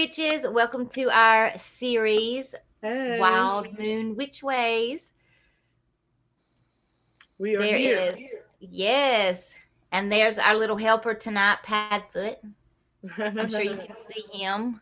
witches. Welcome to our series, Hey, Wild Moon Witch Ways. we are There here. is, yes. And there's our little helper tonight, Padfoot. I'm sure you can see him.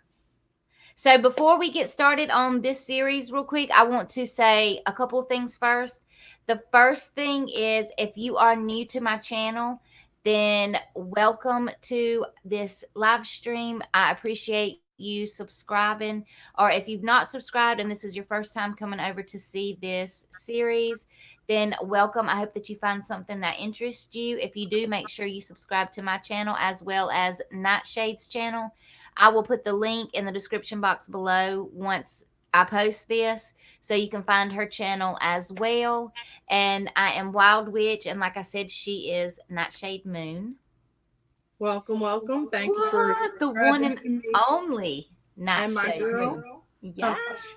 So before we get started on this series real quick, I want to say a couple of things first. The first thing is if you are new to my channel, then welcome to this live stream. I appreciate you subscribing. Or if you've not subscribed and this is your first time coming over to see this series, then welcome. I hope that you find something that interests you. If you do, make sure you subscribe to my channel as well as Nightshade's channel. I will put the link in the description box below once I post this, so you can find her channel as well. And I am Wild Witch, and like I said, she is NightshadeMoon. Welcome, welcome. Thank you for What? The one subscribing and to me only and my NightshadeMoon. girl. Yes.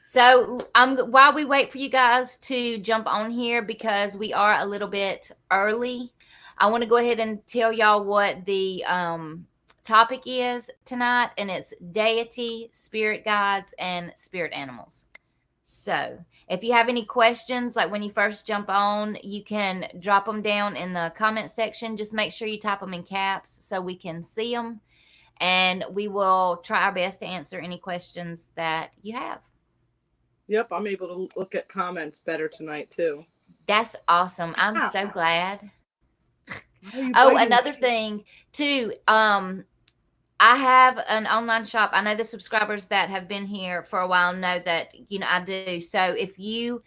So while we wait for you guys to jump on here, because we are a little bit early, I want to go ahead and tell y'all what the topic is tonight, and it's deity, spirit guides, and spirit animals. So if you have any questions, like when you first jump on, you can drop them down in the comment section. Just make sure you type them in caps so we can see them, and we will try our best to answer any questions that you have. Yep, I'm able to look at comments better tonight too. That's awesome. I'm so glad. Oh, Another thing too. I have an online shop. I know the subscribers that have been here for a while know that I do. So if you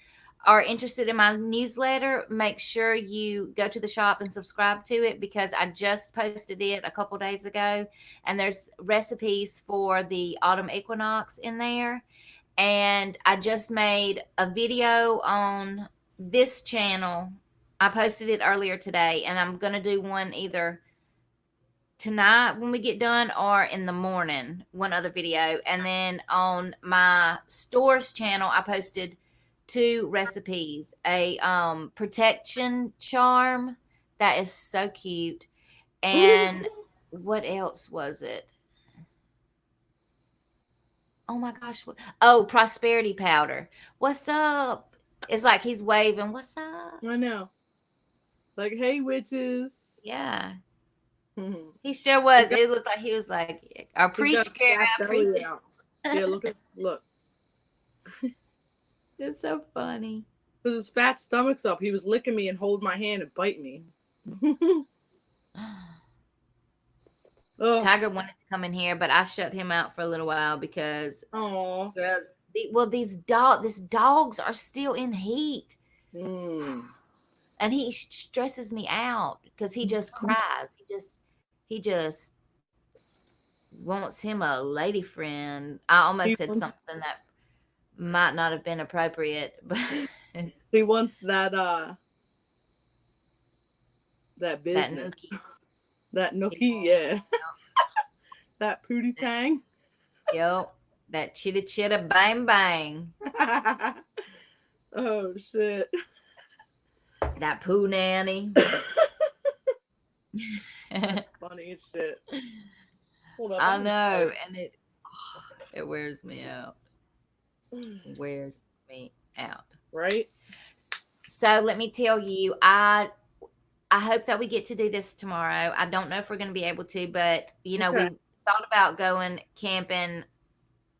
are interested in my newsletter, make sure you go to the shop and subscribe to it, because I just posted it a couple days ago, and there's recipes for the autumn equinox in there. And I just made a video on this channel. I posted it earlier today, and I'm going to do one either tonight when we get done or in the morning, one other video. And then on my stores channel, I posted 2 recipes, a protection charm that is so cute, and what else was it? Oh my gosh. Prosperity powder. What's up? It's like he's waving. What's up? I know. Like, hey, witches. Yeah. Mhm. He sure was. It looked like he was like, I He's got preach, his girl. fat I belly preach. out. Yeah, look. It's so funny. With his fat stomach's up, he was licking me and holding my hand and bite me. Tiger wanted to come in here, but I shut him out for a little while because these dogs are still in heat. And he stresses me out because he just cries. He just wants him a lady friend. I almost said something that might not have been appropriate, but he wants that business. That nookie, yeah. That pootie tang. Yep. That chitta chitta bang bang. Oh shit. That poo nanny. That's funny as shit. Hold up, I know, and it wears me out. Wears me out. Right? So let me tell you, I hope that we get to do this tomorrow. I don't know if we're going to be able to, but we thought about going camping,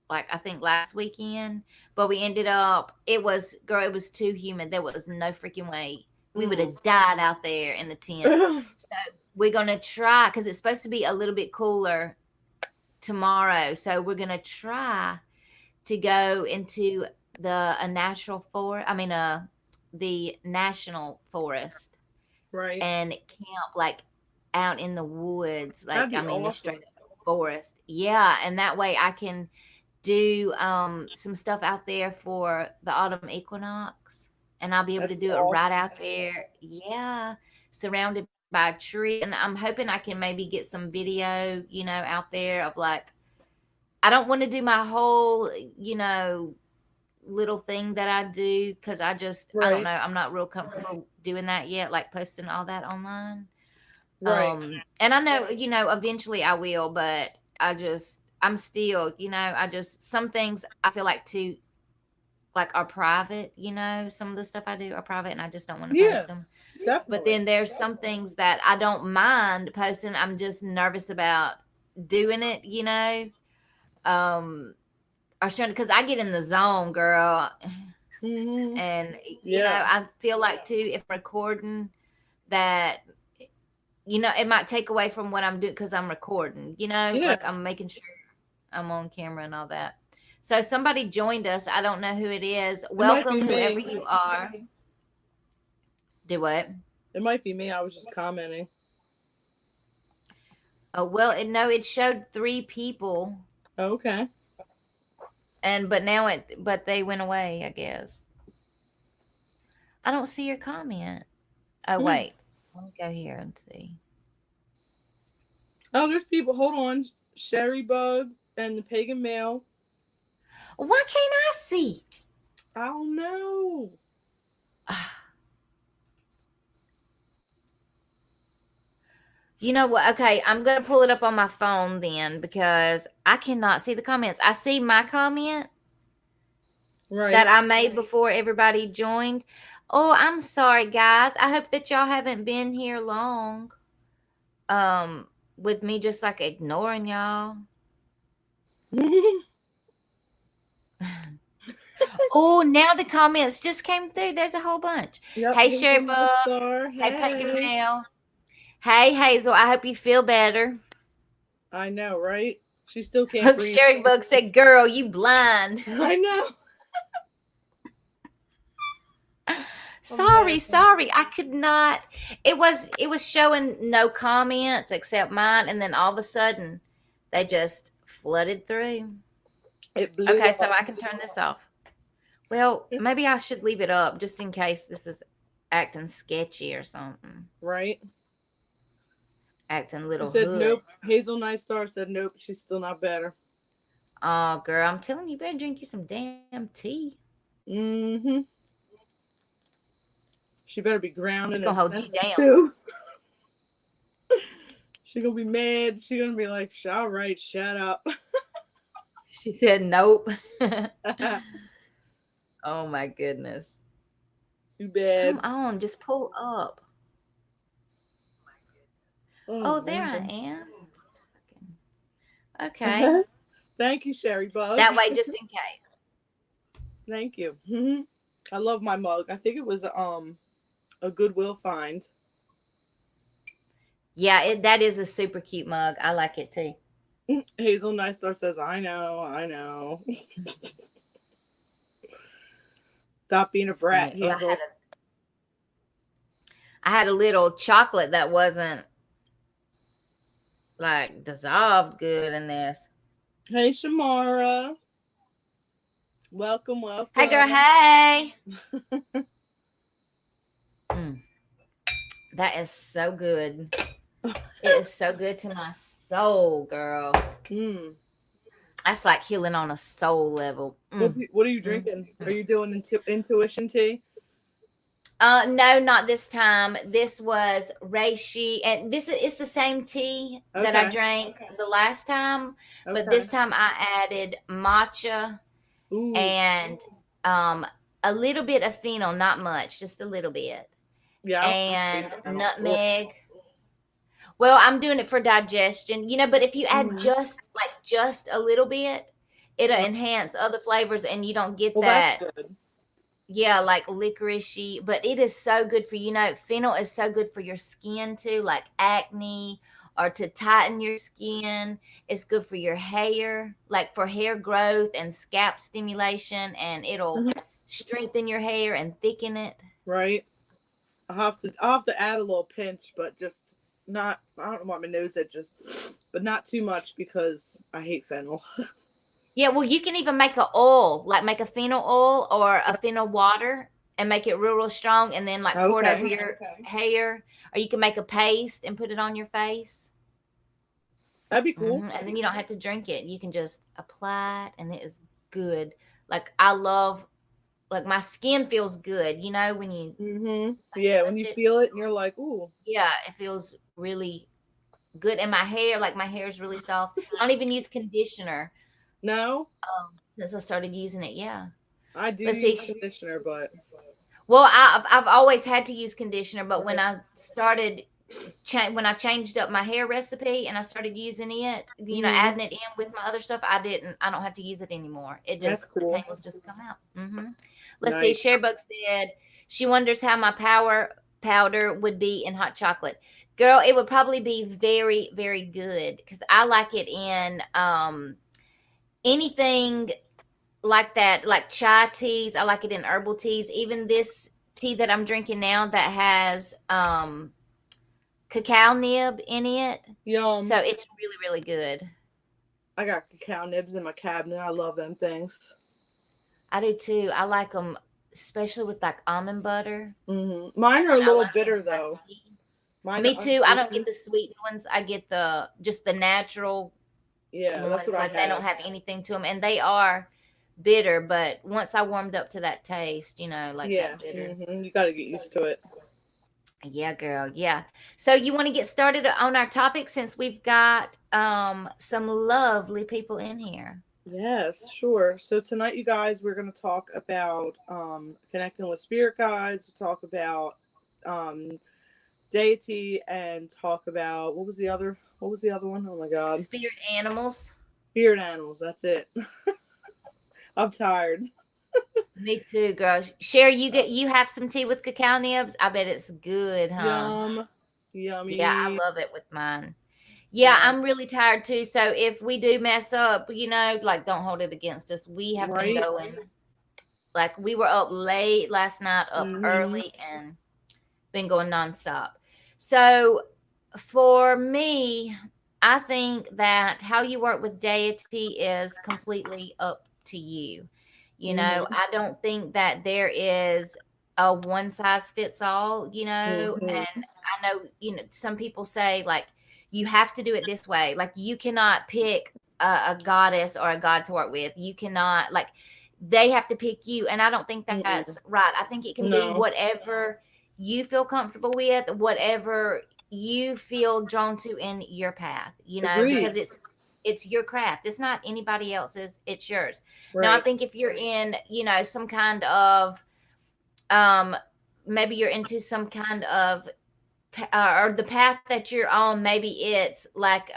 like I think last weekend, but we ended up, it was too humid. There was no freaking way. We would have died out there in the tent. So we're going to try, because it's supposed to be a little bit cooler tomorrow. So we're going to try to go into the national forest. Right. And camp like out in the woods, like awesome. The straight up forest. Yeah, and that way I can do some stuff out there for the autumn equinox, and I'll be able to do it right out there. Yeah, surrounded by a tree, and I'm hoping I can maybe get some video, out there of like, I don't want to do my whole, little thing that I do, because I don't know, I'm not real comfortable doing that yet, like posting all that online. Right. And I know, eventually I will, but I'm still, some things I feel like too, like are private, some of the stuff I do are private and I just don't want to Yeah, post them. But definitely. then there's some things that I don't mind posting. I'm just nervous about doing it, um, or showing, because I get in the zone, girl. Hmm. And, Yeah. I feel like too, if I'm recording that, it might take away from what I'm doing because I'm recording, Yeah. like I'm making sure I'm on camera and all that. So somebody joined us. I don't know who it is. It might Welcome, be whoever me. you are. Do what? It might be me. I was just commenting. Oh, well, no, it showed 3 people, Okay. but they went away, I guess. I don't see your comment. Oh, Hmm. wait. Let me go here and see. Oh, there's people. Hold on. Sherry Bug and the Pagan Male. Why can't I see? I don't know. You know what? Okay, I'm going to pull it up on my phone then because I cannot see the comments. I see my comment that Right. I made before everybody joined. Oh, I'm sorry, guys. I hope that y'all haven't been here long. With me just like ignoring y'all. Oh, now the comments just came through. There's a whole bunch. Yep. Hey, Hazel Sherry Night Bug. Star. Hey, Pagan Hey. Mail. Hey, Hazel. I hope you feel better. I know, right? She still can't Look, breathe. Sherry Bug said, "Girl, you blind." I know. I'm Sorry, laughing. sorry. I could not. It was showing no comments except mine, and then all of a sudden they just flooded through. It blew Okay, so up. I can turn this off. Well, maybe I should leave it up just in case this is acting sketchy or something. Right? Acting a She little said hood. nope. Hazel Night Star said nope. She's still not better. Oh, girl, I'm telling you, better drink you some damn tea. Mm-hmm. She better be It grounded gonna and hold you centered down. too. She gonna be mad. She gonna be like, all right, shut up. She said nope. Oh my goodness. Too Come bad. on, just pull up. Oh Oh, there I man. am. Okay. Thank you, Sherry Bug. That way, just in case. Thank you. I love my mug. I think it was a Goodwill find. Yeah, that is a super cute mug. I like it too. Hazel Night Star says, I know, I know. Stop being a That's brat, funny. Oh, Hazel. I had a little chocolate that wasn't like dissolved good in this. Hey, Shamara. Welcome, Hey, girl. welcome. Hey. Mm, that is so good. It is so good to my soul, girl. Mm. That's like healing on a soul level. What are you Mm. drinking? Are you doing intuition tea? No, not this time. This was reishi, and this is it's the same tea that I Okay. drank the last time, but Okay. this time I added matcha Ooh. and um a little bit of fennel, not much, just a little bit, Yeah, I don't and hate fennel. Ugh. nutmeg. Well, I'm doing it for digestion, but if you add Mhm. just a little bit, it'll Uh, enhance other flavors, and you don't get well, that's that. good. Yeah, like licoricey, but it is so good for fennel is so good for your skin too, like acne or to tighten your skin. It's good for your hair, like for hair growth and scalp stimulation, and it'll Mhm. strengthen your hair and thicken it. Right. I'll have to add a little pinch, but just not. I don't want my nose itches, but not too much because I hate fennel. Yeah, well, you can even make a oil, like make a fennel oil or a fennel water and make it real, real strong, and then like pour it over Okay. your hair, or you can make a paste and put it on your face. That'd be cool. And then you don't have to drink it. You can just apply it, and it is good. Like I love like my skin feels good, when you like Yeah, when touch you it. feel it and you're like, ooh. Yeah, it feels really good. And my hair is really soft. I don't even use conditioner No, since I started using it. Yeah. I do But see, use conditioner, but well, I've always had to use conditioner, but when I started when I changed up my hair recipe and I started using it, hmm adding it in with my other stuff, I don't have to use it anymore. It that's just, the cool. tangles just come out. Let's see. Nice. Sharebug said she wonders how my power powder would be in hot chocolate. Girl, it would probably be very, very good because I like it in anything like that, like chai teas. I like it in herbal teas. Even this tea that I'm drinking now that has cacao nib in it. So Yum. it's really, really good. I got cacao nibs in my cabinet. I love them things. I do too. I like them, especially with like almond butter. Mine And are then a I little like them bitter with my though. tea. Mine Me are too. I don't get unsweetened. the sweetened ones. I get just the natural Yeah, that's ones. what I Like they don't have. have anything to them, and they are bitter. But once I warmed up to that taste, like Yeah. that bitter. You got to get used to it. Yeah, girl. Yeah. So you want to get started on our topic since we've got some lovely people in here. Yes, sure. So tonight, you guys, we're going to talk about connecting with spirit guides, talk about um, deity, and talk about what was the other one? Oh my god, Spirit animals. spirit animals. That's it. I'm tired. Me too, girl. Share, you have some tea with cacao nibs. I bet it's good, huh? Yum, Yeah, I yummy. love it with mine. Yeah, Yeah, I'm really tired too. So if we do mess up, like don't hold it against us. We have been right. going like we were up late last night, up Mm-hmm. early, and been going nonstop. So for me, I think that how you work with deity is completely up to you. Mm-hmm. I don't think that there is a one size fits all, Mm-hmm. and I know, some people say like you have to do it this way. Like you cannot pick a goddess or a god to work with. You cannot like they have to pick you. And I don't think that's Mm-mm. right. I think it can be No. whatever you feel comfortable with, whatever you feel drawn to in your path, Agreed. because it's your craft. It's not anybody else's, it's yours. Now, I Right. think if you're in, some kind of um maybe you're into some kind of or the path that you're on, maybe it's like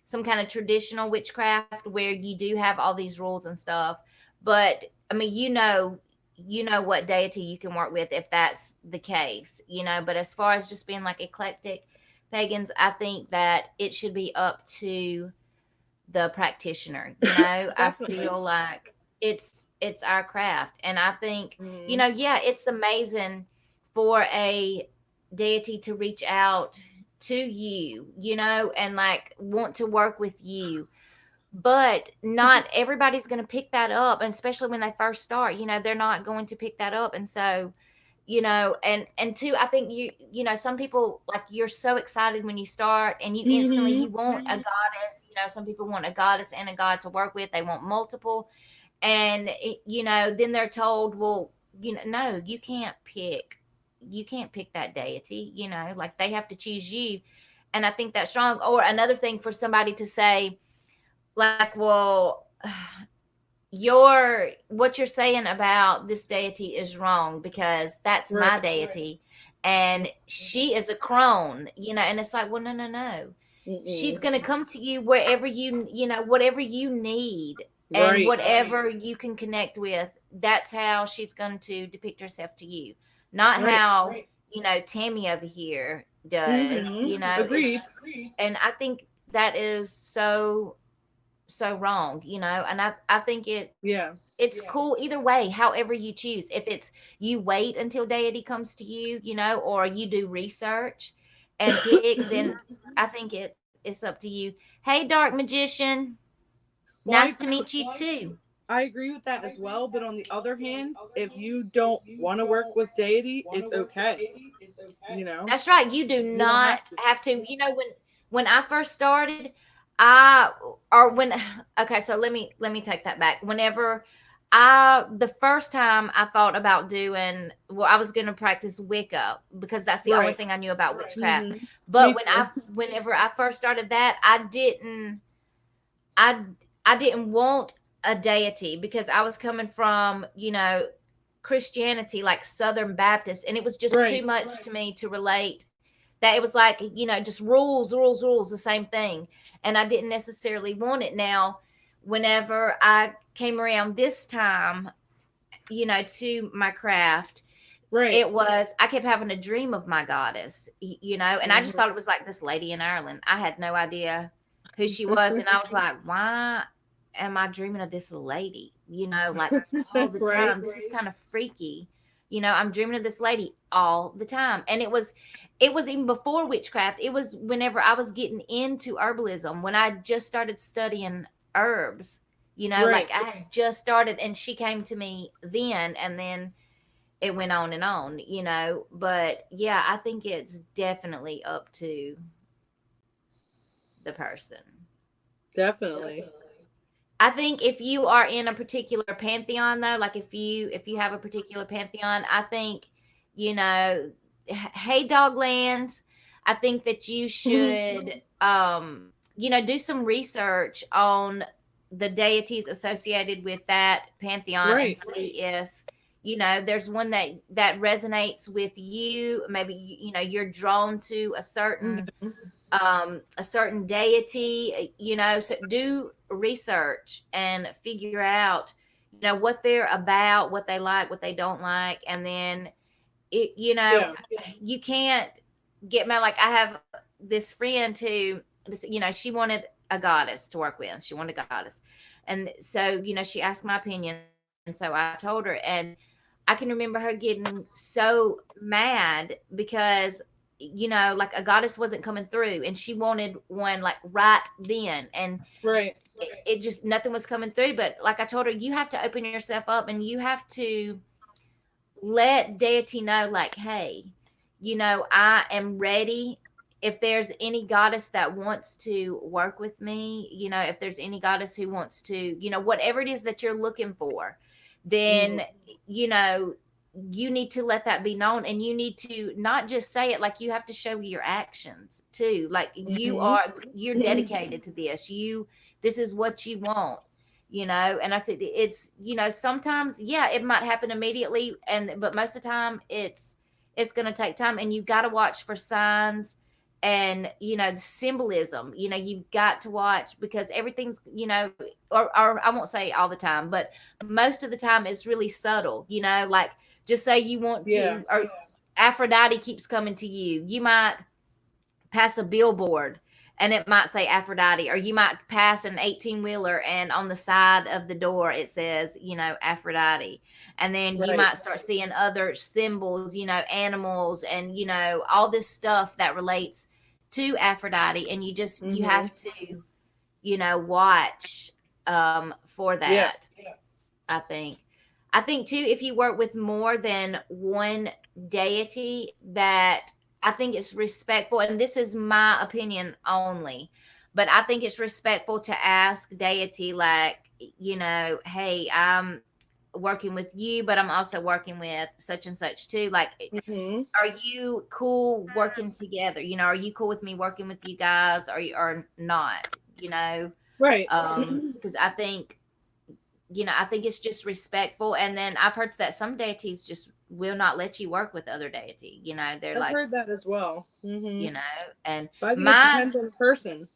some kind of traditional witchcraft where you do have all these rules and stuff. But I mean, what deity you can work with if that's the case, but as far as just being like eclectic pagans, I think that it should be up to the practitioner. I Definitely. feel like it's our craft. And I think, Mm-hmm. yeah, it's amazing for a deity to reach out to you, and like want to work with you. But not everybody's going to pick that up, and especially when they first start, they're not going to pick that up. And so, and two, I think some people, like, you're so excited when you start and you instantly Mm-hmm. you want a goddess. Some people want a goddess and a god to work with. They want multiple. And then they're told, well, no, you can't pick that deity, like they have to choose you. And I think that's strong. Or another thing for somebody to say, like, well, what you're saying about this deity is wrong because that's Right. my deity, and she is a crone, and it's like, well, no, no, no. She's Mm-mm. going to come to you wherever whatever you need, and Right. whatever you can connect with. That's how she's going to depict herself to you, not Right. how Tammy over here does. Mm-hmm. It's Agreed. And I think that is so wrong, and I think Yeah. it's cool either way, however you choose. If it's you wait until deity comes to you, or you do research and pick, then I think it's up to you. Hey, dark magician, Well, I nice to agree with meet you too. I agree with that as well. But on the other hand, if you don't want to work with deity, it's okay. You know, That's right. You do you don't not have to. have to. When I first started, I or when okay, so let me take that back. Whenever the first time I thought about doing, well, I was going to practice Wicca because that's the only Right. thing I knew about witchcraft. Mhm. But Me too. whenever I first started that, I, I didn't want a deity because I was coming from, Christianity, like Southern Baptist, and it was just too Right. much to me to relate. That it was like, just rules, rules, rules, the same thing. And I didn't necessarily want it. Now, whenever I came around this time, to my craft, Right. I kept having a dream of my goddess, and I just Mhm. thought it was like this lady in Ireland. I had no idea who she was. And I was like, why am I dreaming of this lady, like all the Right. time? This is kind of freaky. I'm dreaming of this lady all the time. And it was even before witchcraft. It was whenever I was getting into herbalism, when I just started studying herbs, like Right. I had just started, and she came to me then, and then it went on and on, but yeah, I think it's definitely up to the person. Definitely. I think if you are in a particular pantheon, though, like if you have a particular pantheon, I think, you know hey, Doglands, I think that you should, do some research on the deities associated with that pantheon, and Right. see if, there's one that resonates with you. Maybe, you're drawn to Mhm. a certain deity, so do research and figure out, what they're about, what they like, what they don't like. And then, it, Yeah. you can't get mad. Like, I have this friend who, she wanted a goddess to work with. She wanted a goddess. And so, she asked my opinion. So I told her, and I can remember her getting so mad because, like, a goddess wasn't coming through, and she wanted one like right then. And Right. it just, nothing was coming through. But like I told her, you have to open yourself up, and you have to let deity know, like, hey, I am ready. If there's any goddess that wants to work with me, if there's any goddess who wants to, whatever it is that you're looking for, Mhm. then, you know you need to let that be known. And you need to not just say it, like, you have to show your actions too. Like, Mhm. you're dedicated to this. This is what you want. And I said, it's, sometimes, yeah, it might happen immediately, but most of the time it's going to take time. And you've got to watch for signs, and, the symbolism. You've got to watch, because everything's, or I won't say all the time, but most of the time it's really subtle. Like, just say you want Yeah. to, or Aphrodite keeps coming to you. You might pass a billboard, and it might say Aphrodite, or you might pass an 18 wheeler, and on the side of the door it says, Aphrodite. And then you Right. might start seeing other symbols, animals, and, all this stuff that relates to Aphrodite. And you Mhm. have to, watch, for Yeah. that. I think too, if you work with more than one deity, that I think it's respectful, and this is my opinion only, but I think it's respectful to ask deity, like, hey, I'm working with you, but I'm also working with such and such too. Like, Mhm. are you cool working together? Are you cool with me working with you guys, or not? Right. Because I think it's just respectful. And then I've heard that some deities just will not let you work with other deity. They're I've like, heard that as well. Mhm. you know, and But I think it mine, depends on the person.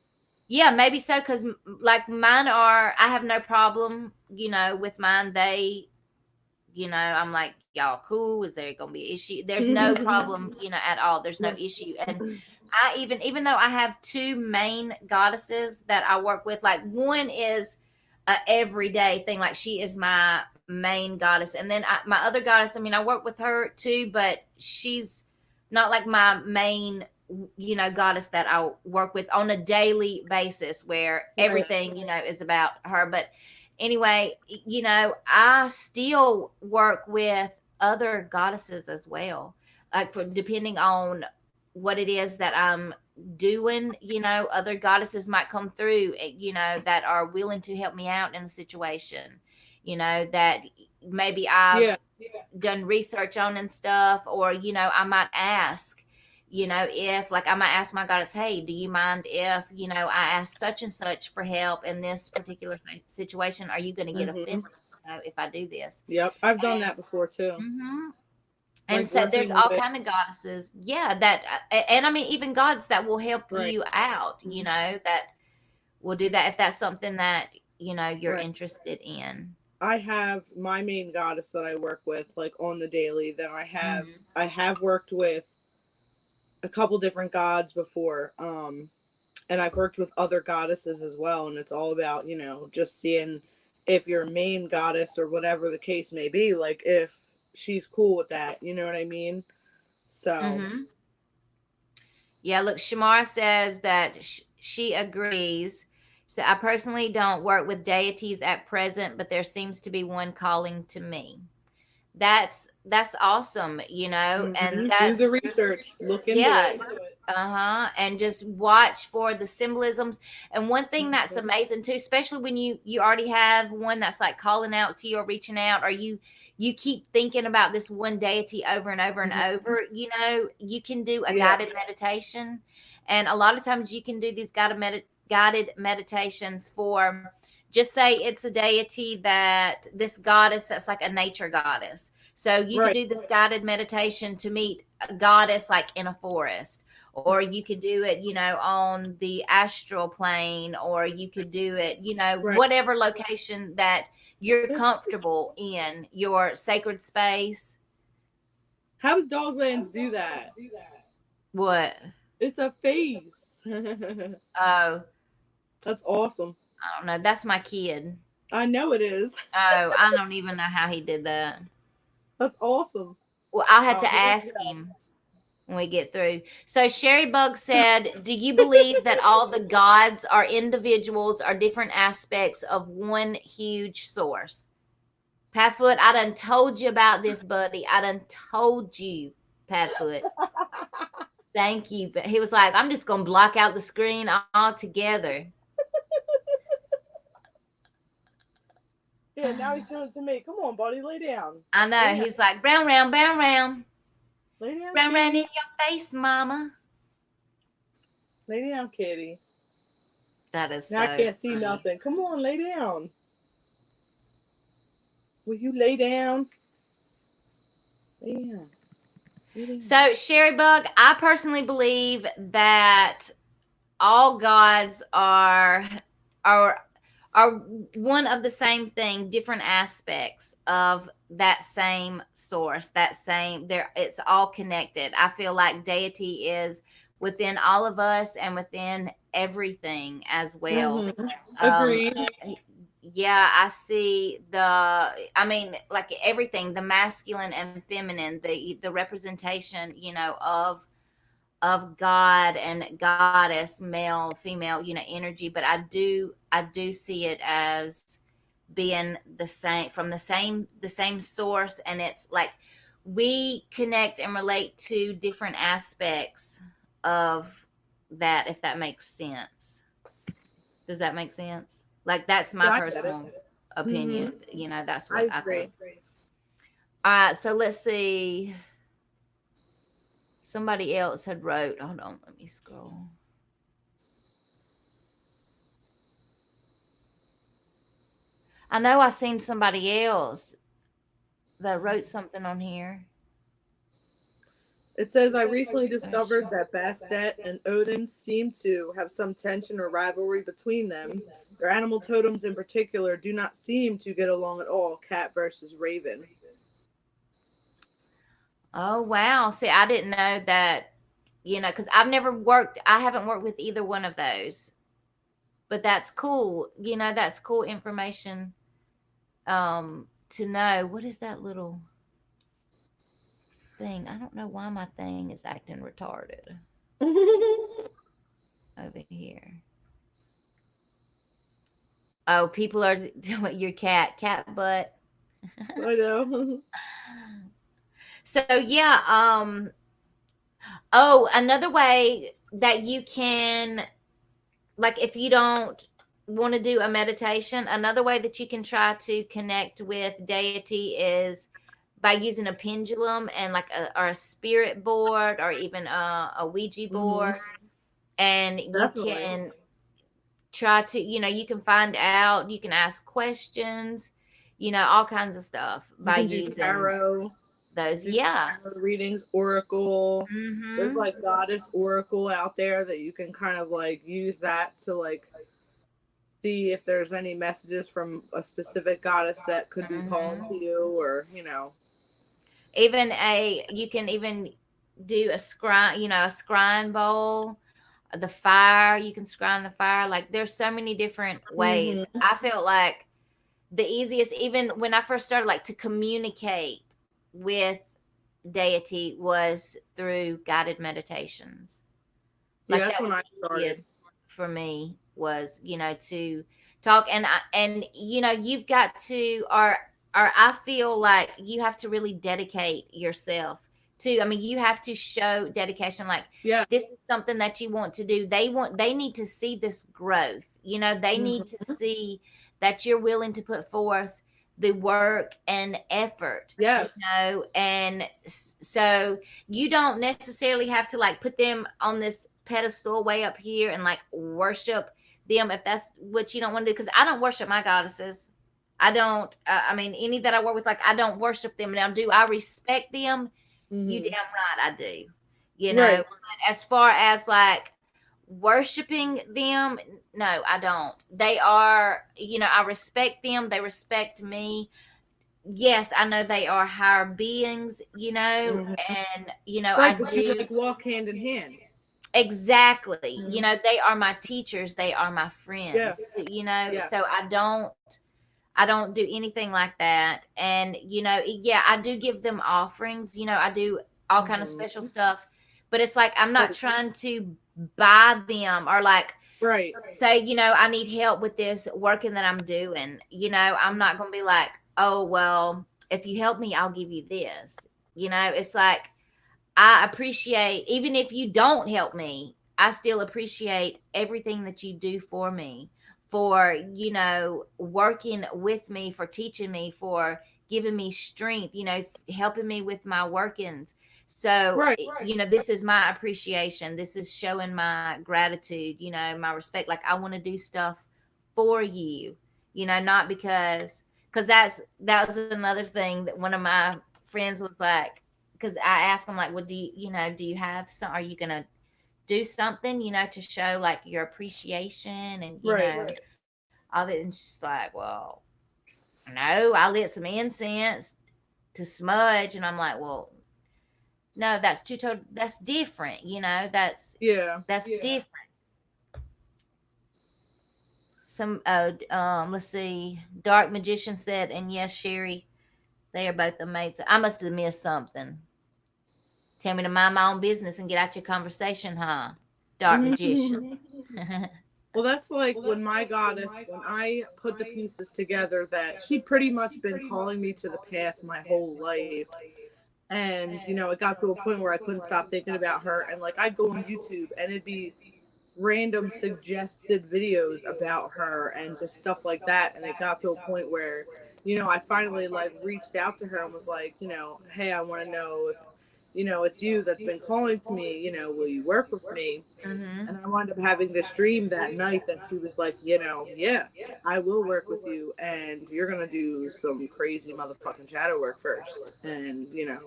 yeah, maybe so. Cause like mine I have no problem, with mine. I'm like, y'all cool? Is there gonna be an issue? There's no problem, at all. There's no issue. And even though I have two main goddesses that I work with, like, one is a everyday thing. Like, she is my main goddess. And then my other goddess, I mean, I work with her too, but she's not like my main, goddess that I work with on a daily basis, where Right. everything, is about her. But anyway, I still work with other goddesses as well, like, for depending on what it is that I'm doing. Other goddesses might come through, that are willing to help me out in a situation. that maybe I've Yeah. done research on and stuff, or I might ask, if like I might ask my goddess, hey, do you mind if I ask such and such for help in this particular situation? Are you going to get offended, Hmm. if I do this? Yep. I've done And that before too. hmm and Like so there's working all with. kind of goddesses, yeah, that and I mean even gods that will help Right. you out, Mhm. that will do that if that's something that you're Right. interested in. I have my main goddess that I work with like on the daily. Then Hmm. I have worked with a couple different gods before. And I've worked with other goddesses as well, and it's all about, just seeing if your main goddess or whatever the case may be, like if she's cool with that, you know what I mean? So, Hmm. Yeah, look, Shamara says that she agrees. So I personally don't work with deities at present, but there seems to be one calling to me. That's awesome, and do the that's research, look into yeah. it. Uh-huh. And just watch for the symbolisms. And one thing that's Mhm. amazing too, especially when you already have one that's like calling out to you or reaching out, or you keep thinking about this one deity over and over and Mhm. over, you can do a Yeah, guided meditation. And a lot of times you can do these guided meditations for, just say it's a deity, that this goddess that's like a nature goddess. So you could right. do this guided meditation to meet a goddess like in a forest, or you could do it, on the astral plane, or you could do it, Right. whatever location that you're comfortable in, your sacred space. How do doglands do that? What? It's a face. Oh, That's awesome. I don't know. That's my kid. I know it is. Oh, I don't even know how he did that. That's awesome. Well, I'll have to Well, ask him when we get through. So Sherry Bug said, "Do you believe that all the gods are individuals or different aspects of one huge source?" Patfoot, I done told you about this, buddy. I done told you, Patfoot. Thank you. But he was like, "I'm just gonna block out the screen altogether." yeah, now he's doing it to me. Come on, buddy, lay down. I Lay know. down. He's like, Lay down, brown round in kitty. your face, mama. Lay down, kitty. That is Now I so can't see funny. nothing. Come on, lay down. Will you lay down? Lay down. Lay down. So Sherry Bug, I personally believe that all gods are are one of the same thing, different aspects of that same source, that same there, it's all connected. I feel like deity is within all of us and within everything as well. um Agreed. yeah, I see I mean, like everything, the masculine and feminine, the representation, of God and goddess, male, female, energy. But I do see it as being the same, from the same source. And it's like we connect and relate to different aspects of that, if that makes sense. Does that make sense? Like, that's my Yeah, I get it. personal Hmm. opinion. That's I what I agree. think. All right, so let's see. Somebody else had wrote. Hold on, let me scroll. I know I seen somebody else that wrote something on here. It says, I recently discovered that Bastet and Odin seem to have some tension or rivalry between them. Their animal totems in particular do not seem to get along at all. Cat versus raven. Oh wow! See, I didn't know that. Because I haven't worked with either one of those. But that's cool. That's cool information. To know, what is that little thing? I don't know why my thing is acting retarded over here. Oh, people are your cat butt. I know. So yeah, oh, another way that you can, like, if you don't want to do a meditation, another way that you can try to connect with deity is by using a pendulum and like or a spirit board or even a Ouija Mm-hmm. board. And you Definitely. can try to, you can find out, you can ask questions, all kinds of stuff You by can do using tarot, those. do Yeah. tarot readings, oracle. There's Mm-hmm. like goddess oracle out there that you can kind of like use that to like see if there's any messages from a specific goddess that could be calling Mm-hmm. to you, or you know. Even you can even do a scrying, a scrying bowl, the fire, you can scry on the fire. Like there's so many different ways. Mm-hmm. I felt like the easiest, even when I first started, like to communicate with deity, was through guided meditations. Yeah, Like that's that when was I started. easiest for me, was to talk. And you've got to, or I feel like you have to really dedicate yourself to, I mean, you have to show dedication. Like Yeah. this is something that you want to do. They need to see this growth. They need to Mm-hmm. see that you're willing to put forth the work and effort, Yes. and so you don't necessarily have to like put them on this pedestal way up here and like worship them if that's what you don't want to do. Because I don't worship my goddesses. I don't. I mean, any that I work with, like I don't worship them. Now, do I respect them? You Mm-hmm. damn right I do. Right. But as far as like worshiping them, no, I don't. They are, I respect them. They respect me. Yes, I know they are higher beings, Mm-hmm. and Right, I but you do. like walk hand in hand. Exactly. Mm-hmm. They are my teachers, they are my Yeah. friends too, so Yes. I don't do anything like that. And yeah, I do give them offerings, I do all kind of special Mm-hmm. stuff, but it's like I'm not Right. trying to buy them or like Right. say, I need help with this working that I'm doing. I'm not going to be like, oh, well, if you help me, I'll give you this. It's like I appreciate, even if you don't help me, I still appreciate everything that you do for me, for, working with me, for teaching me, for giving me strength, helping me with my workings. So, Right. this is my appreciation. This is showing my gratitude, my respect. Like I want to do stuff for you, not because that was another thing that one of my friends was like, because I asked him like, well, do you have some? Are you gonna do something, to show like your appreciation and Right. all that? And she's like, well, no, I lit some incense to smudge, and I'm like, well, no, that's different, Yeah. that's different. Some let's see, Dark Magician said, and yes, Sherry, they are both amazing. I must have missed something. Tell me to mind my own business and get out your conversation, huh? Dark magician. Well, that's like when my goddess, when I put the pieces together, that she'd pretty much been calling me to the path my whole life. And, you know, it got to a point where I couldn't stop thinking about her. And, like, I'd go on YouTube and it'd be random suggested videos about her and just stuff like that. And it got to a point where, you know, I finally, like, reached out to her and was like, you know, hey, I want to know if, you know, it's you that's been calling to me, you know, will you work with me? Mm-hmm. And I wound up having this dream that night that she was like, you know, yeah, I will work with you, and you're gonna do some crazy motherfucking shadow work first. And, you know,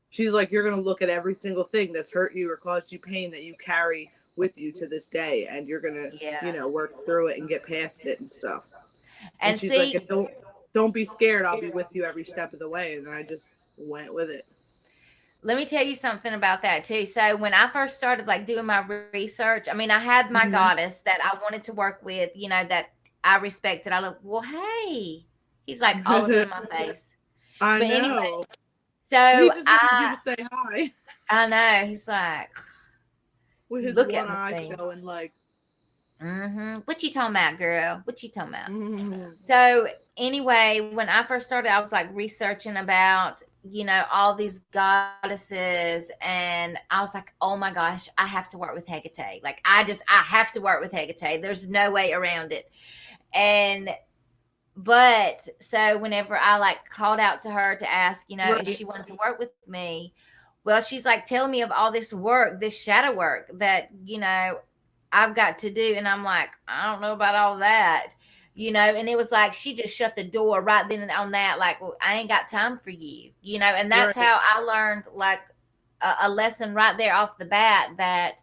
she's like, you're gonna look at every single thing that's hurt you or caused you pain that you carry with you to this day, and you're gonna, you Yeah. know, work through it and get past it and stuff. And And she's like, see, and don't be scared, I'll be with you every step of the way. And I just went with it. let me tell you something about that too. So when I first started like doing my research, I mean, I had my Mm-hmm. goddess that I wanted to work with, that I respected. I look, well, hey, he's like all up in my face. I But anyway, know. He so just wanted you to say hi I know he's like, with his look one at eye me. showing, like, What you talking about, girl? What you talking about? mm-hmm. So anyway, when I first started, I was like researching about, all these goddesses, and I was like, oh my gosh, I have to work with Hecate. Like, I have to work with Hecate. There's no way around it. And but so whenever I like called out to her to ask, if Right. she wanted to work with me, well, she's like telling me of all this work, this shadow work that, I've got to do. And I'm like, I don't know about all that, and it was like she just shut the door right then and on that, like, well, I ain't got time for you, and that's Right. how I learned like a lesson right there off the bat that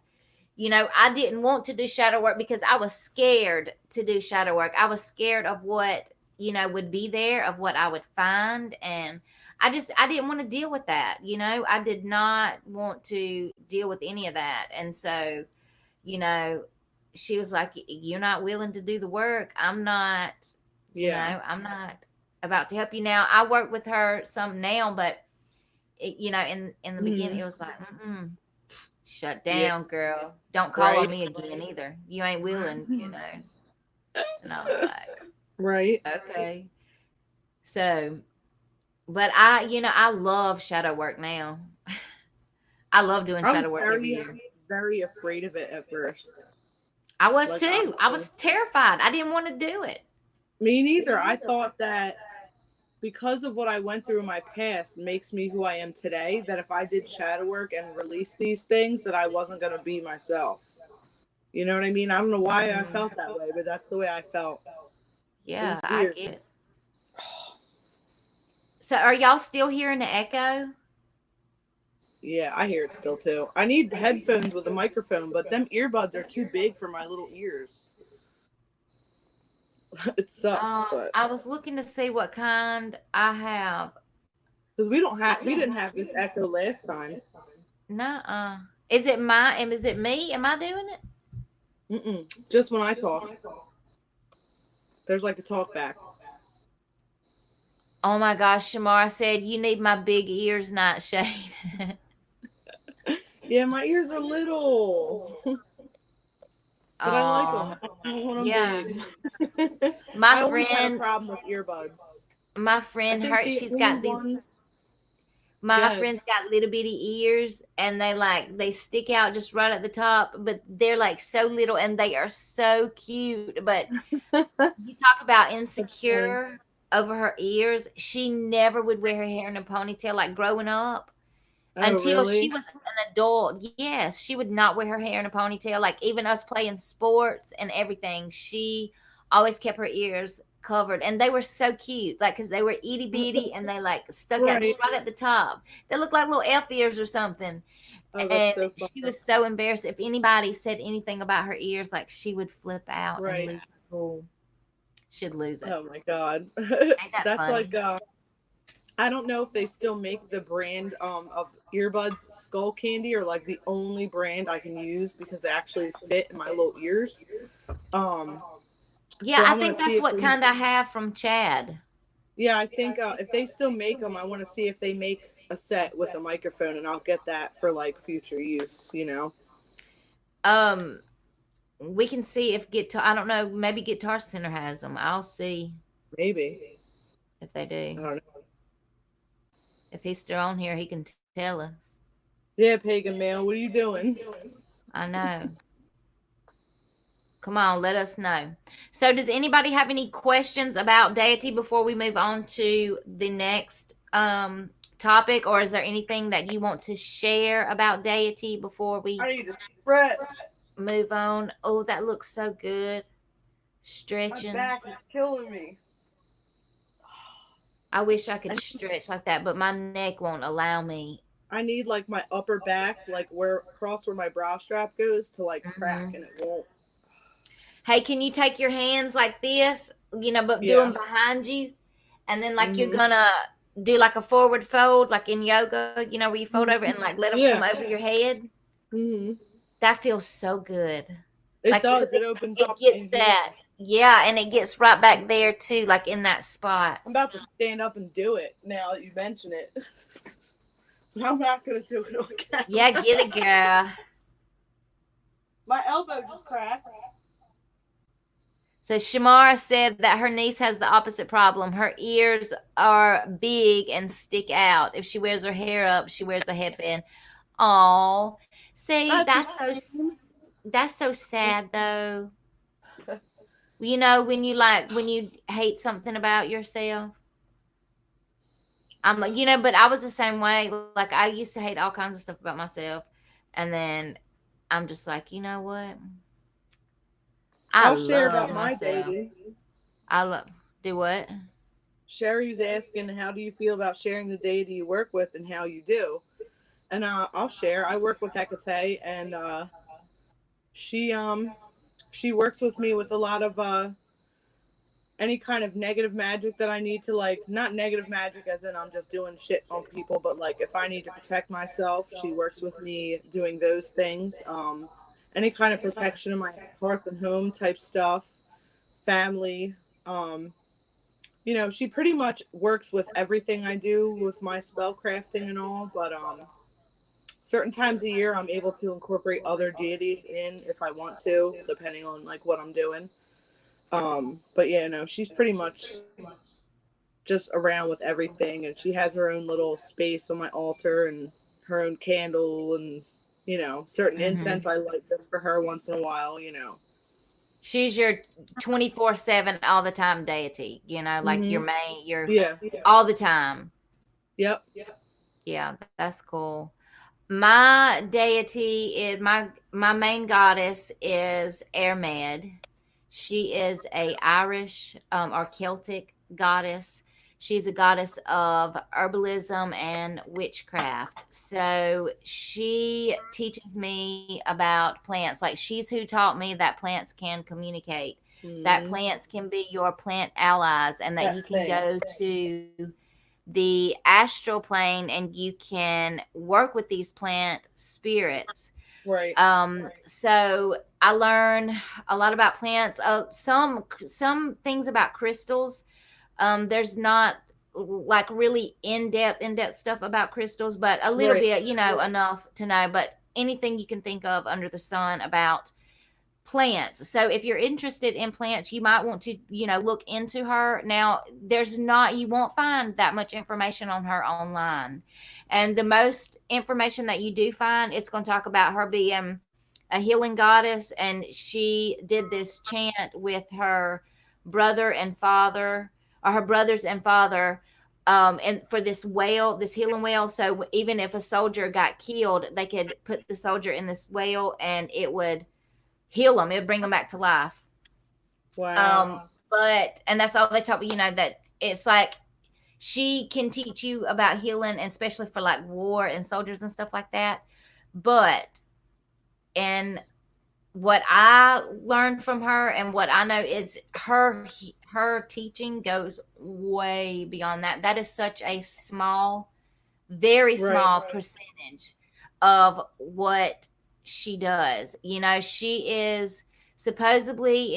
I didn't want to do shadow work because I was scared to do shadow work. I was scared of what, would be there, of what I would find. And I didn't want to deal with that. I did not want to deal with any of that. And so, you know, she was like, you're not willing to do the work. I'm not, Yeah. I'm not about to help you now. I work with her some now, but in the beginning, it Mhm. was like, mm-mm, shut Yeah. down, girl. Don't call on Right. me again either. You ain't willing. And I was like, Right. okay. So, but I love shadow work now. I love doing I was shadow work every very, year. very afraid of it at first. I was Like, too. I honestly, was terrified. I didn't want to do it. me neither. I thought that because of what I went through in my past makes me who I am today, that if I did shadow work and released these things, that I wasn't going to be myself. You know what I mean? I don't know why I Mm, felt that way, but that's the way I felt. It yeah, was I weird. get it. So, are y'all still hearing the echo? Yeah, I hear it still too. I need headphones with a microphone, but them earbuds are too big for my little ears. It sucks, but I was looking to see what kind I have. because I we think, didn't have this echo last time. nah. Is it my? Is it me? Am I doing it? Mm-mm. Just when I talk, there's like a talk back. Oh my gosh, Shamara said you need my big ears, Nightshade. Yeah, my ears are little, but I like them. Oh, I don't want them yeah. big. My I always had a friend, problem with earbuds. my I friend, think her, the she's only got these. ones. My Good. friend's got little bitty ears, and they stick out just right at the top, but they're like so little, and they are so cute. But you talk about That's funny. insecure over her ears. She never would wear her hair in a ponytail like growing up Oh, until she really? was an adult. Yes, she would not wear her hair in a ponytail. Like even us playing sports and everything, she always kept her ears covered, and they were so cute. Like because they were itty bitty and they like stuck out Right. just right at the top. They looked like little elf ears or something. Oh, that's And so she funny. was so embarrassed if anybody said anything about her ears. Like she would flip out and Right. lose it. Cool. She'd lose it. Oh my god. Ain't that That's like funny? I don't know if they still make the brand of earbuds Skull Candy or like the only brand I can use because they actually fit in my little ears. Um Yeah, so I I'm gonna think see that's if what they kind I have from Chad. yeah, I think if they still make them, I want to see if they make a set with a microphone and I'll get that for like future use, you know. Um, we can see if guitar. I don't know. Maybe Guitar Center has them. I'll see Maybe. if they I do. don't know. If he's still on here, he can tell us. Yeah, Pagan Mail, what are you doing? I know. Come on, let us know. So, does anybody have any questions about deity before we move on to the next topic, or is there anything that you want to share about deity before we I need to stretch. move on? Oh, that looks so good. My Stretching. back is killing me. I wish I I could need, stretch like that, but my neck won't allow me. I need like my upper back, like where across where my bra strap goes, to like crack, Hmm. and it won't. Hey, can you take your hands like this, but do them Yeah. behind you? And then, like, you're Mhm. gonna do like a forward fold, like in yoga, where you fold over Mhm. and like let them come Yeah. over your head. Mhm. That feels so good. It Like, because does. It opens it up gets in here. that, yeah, and it gets right back there too, like in that spot. I'm about to stand up and do it now that you mention it. But I'm not gonna do it on Yeah, camera. get it, girl. My elbow just cracked. So Shamara said that her niece has the opposite problem. Her ears are big and stick out. If she wears her hair up, she wears a headband. Oh, see, That's a that's so sad though. You know, when you like when you hate something about yourself. I'm like, but I was the same way. Like I used to hate all kinds of stuff about myself, and then I'm just like, you know what? I I'll share love about my myself. dating. I love do what? Sherry's asking, how do you feel about sharing the deity you work with and how you do? And I'll share. I work with Hecate, and she she works with me with a lot of any kind of negative magic that I need to, like, not negative magic as in I'm just doing shit on people, but like if I need to protect myself, she works with me doing those things. Any kind of protection in my hearth and home type stuff, family. Um, she pretty much works with everything I do with my spell crafting and all, but certain times a year I'm able to incorporate other deities in if I want to, depending on like what I'm doing. But yeah, no, she's pretty much just around with everything, and she has her own little space on my altar and her own candle, and certain Hmm. incense I light just for her once in a while. She's your 24/7 all the time deity, like your Mhm. main, your Yeah. all the time. Yep. Yeah, that's cool. My deity is my main goddess is Ermed. She is a Irish or Celtic goddess. She's a goddess of herbalism and witchcraft. So she teaches me about plants. Like she's who taught me that plants can communicate, that Mhm. plants can be your plant allies, and that you That can thing. go to the astral plane and you can work with these plant spirits. Right. So I learn a lot about plants. Some things about crystals. There's not like really in depth stuff about crystals, but a little Right. bit, enough to know. But anything you can think of under the sun about plants. So if you're interested in plants, you might want to, look into her. Now, you won't find that much information on her online. And the most information that you do find, it's going to talk about her being a healing goddess. And she did this chant with her brother and father, or her brothers and father. And for this whale, this healing whale. So even if a soldier got killed, they could put the soldier in this whale and it would heal them. It would bring them back to life. Wow. And that's all they taught me. That it's like she can teach you about healing, and especially for like war and soldiers and stuff like that. But and what I learned from her and what I know is her teaching goes way beyond that. That is such a small, very Right. small percentage of what she does. She is supposedly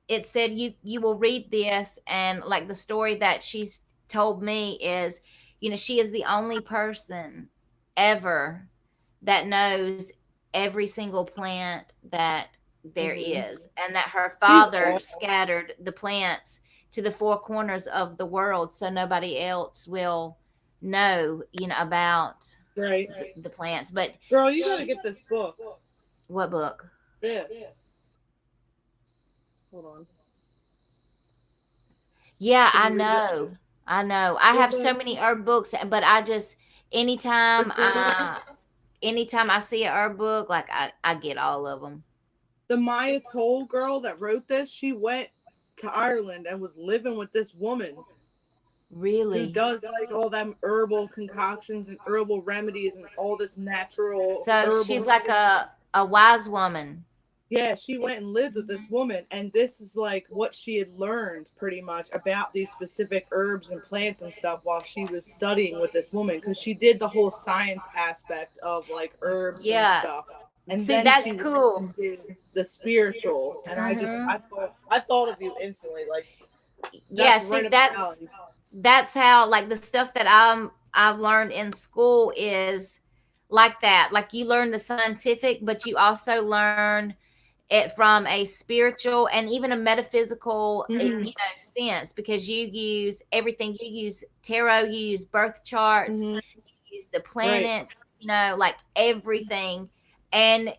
it said you will read this, and like the story that she's told me is, she is the only person ever that knows every single plant that there Mhm. is, and that her She's father awesome. scattered the plants to the four corners of the world so nobody else will know, about Right. the plants. But Girl, you got to get this book. what book? This. Hold on. Yeah, Can I you read it? know. I know. I have so many herb books, but I just anytime The I anytime I see a herb book, like I get all of them. the Maya Toll girl that wrote this, she went to Ireland and was living with this woman who Really? does like all them herbal concoctions and herbal remedies and all this natural So herbal. she's like a wise woman. Yeah, she went and lived with this woman, and this is like what she had learned pretty much about these specific herbs and plants and stuff while she was studying with this woman, because she did the whole science aspect of like herbs and Yeah. stuff. And See, then that's she went cool. and did the spiritual, and Hmm. I thought of you instantly, like Yeah, that's right see, up your alley. that's how like the stuff that I've learned in school is like that. Like you learn the scientific, but you also learn it from a spiritual and even a metaphysical, Mm-hmm. sense, because you use everything. You use tarot, you use birth charts, Mm-hmm. you use the Right. planets, like everything. And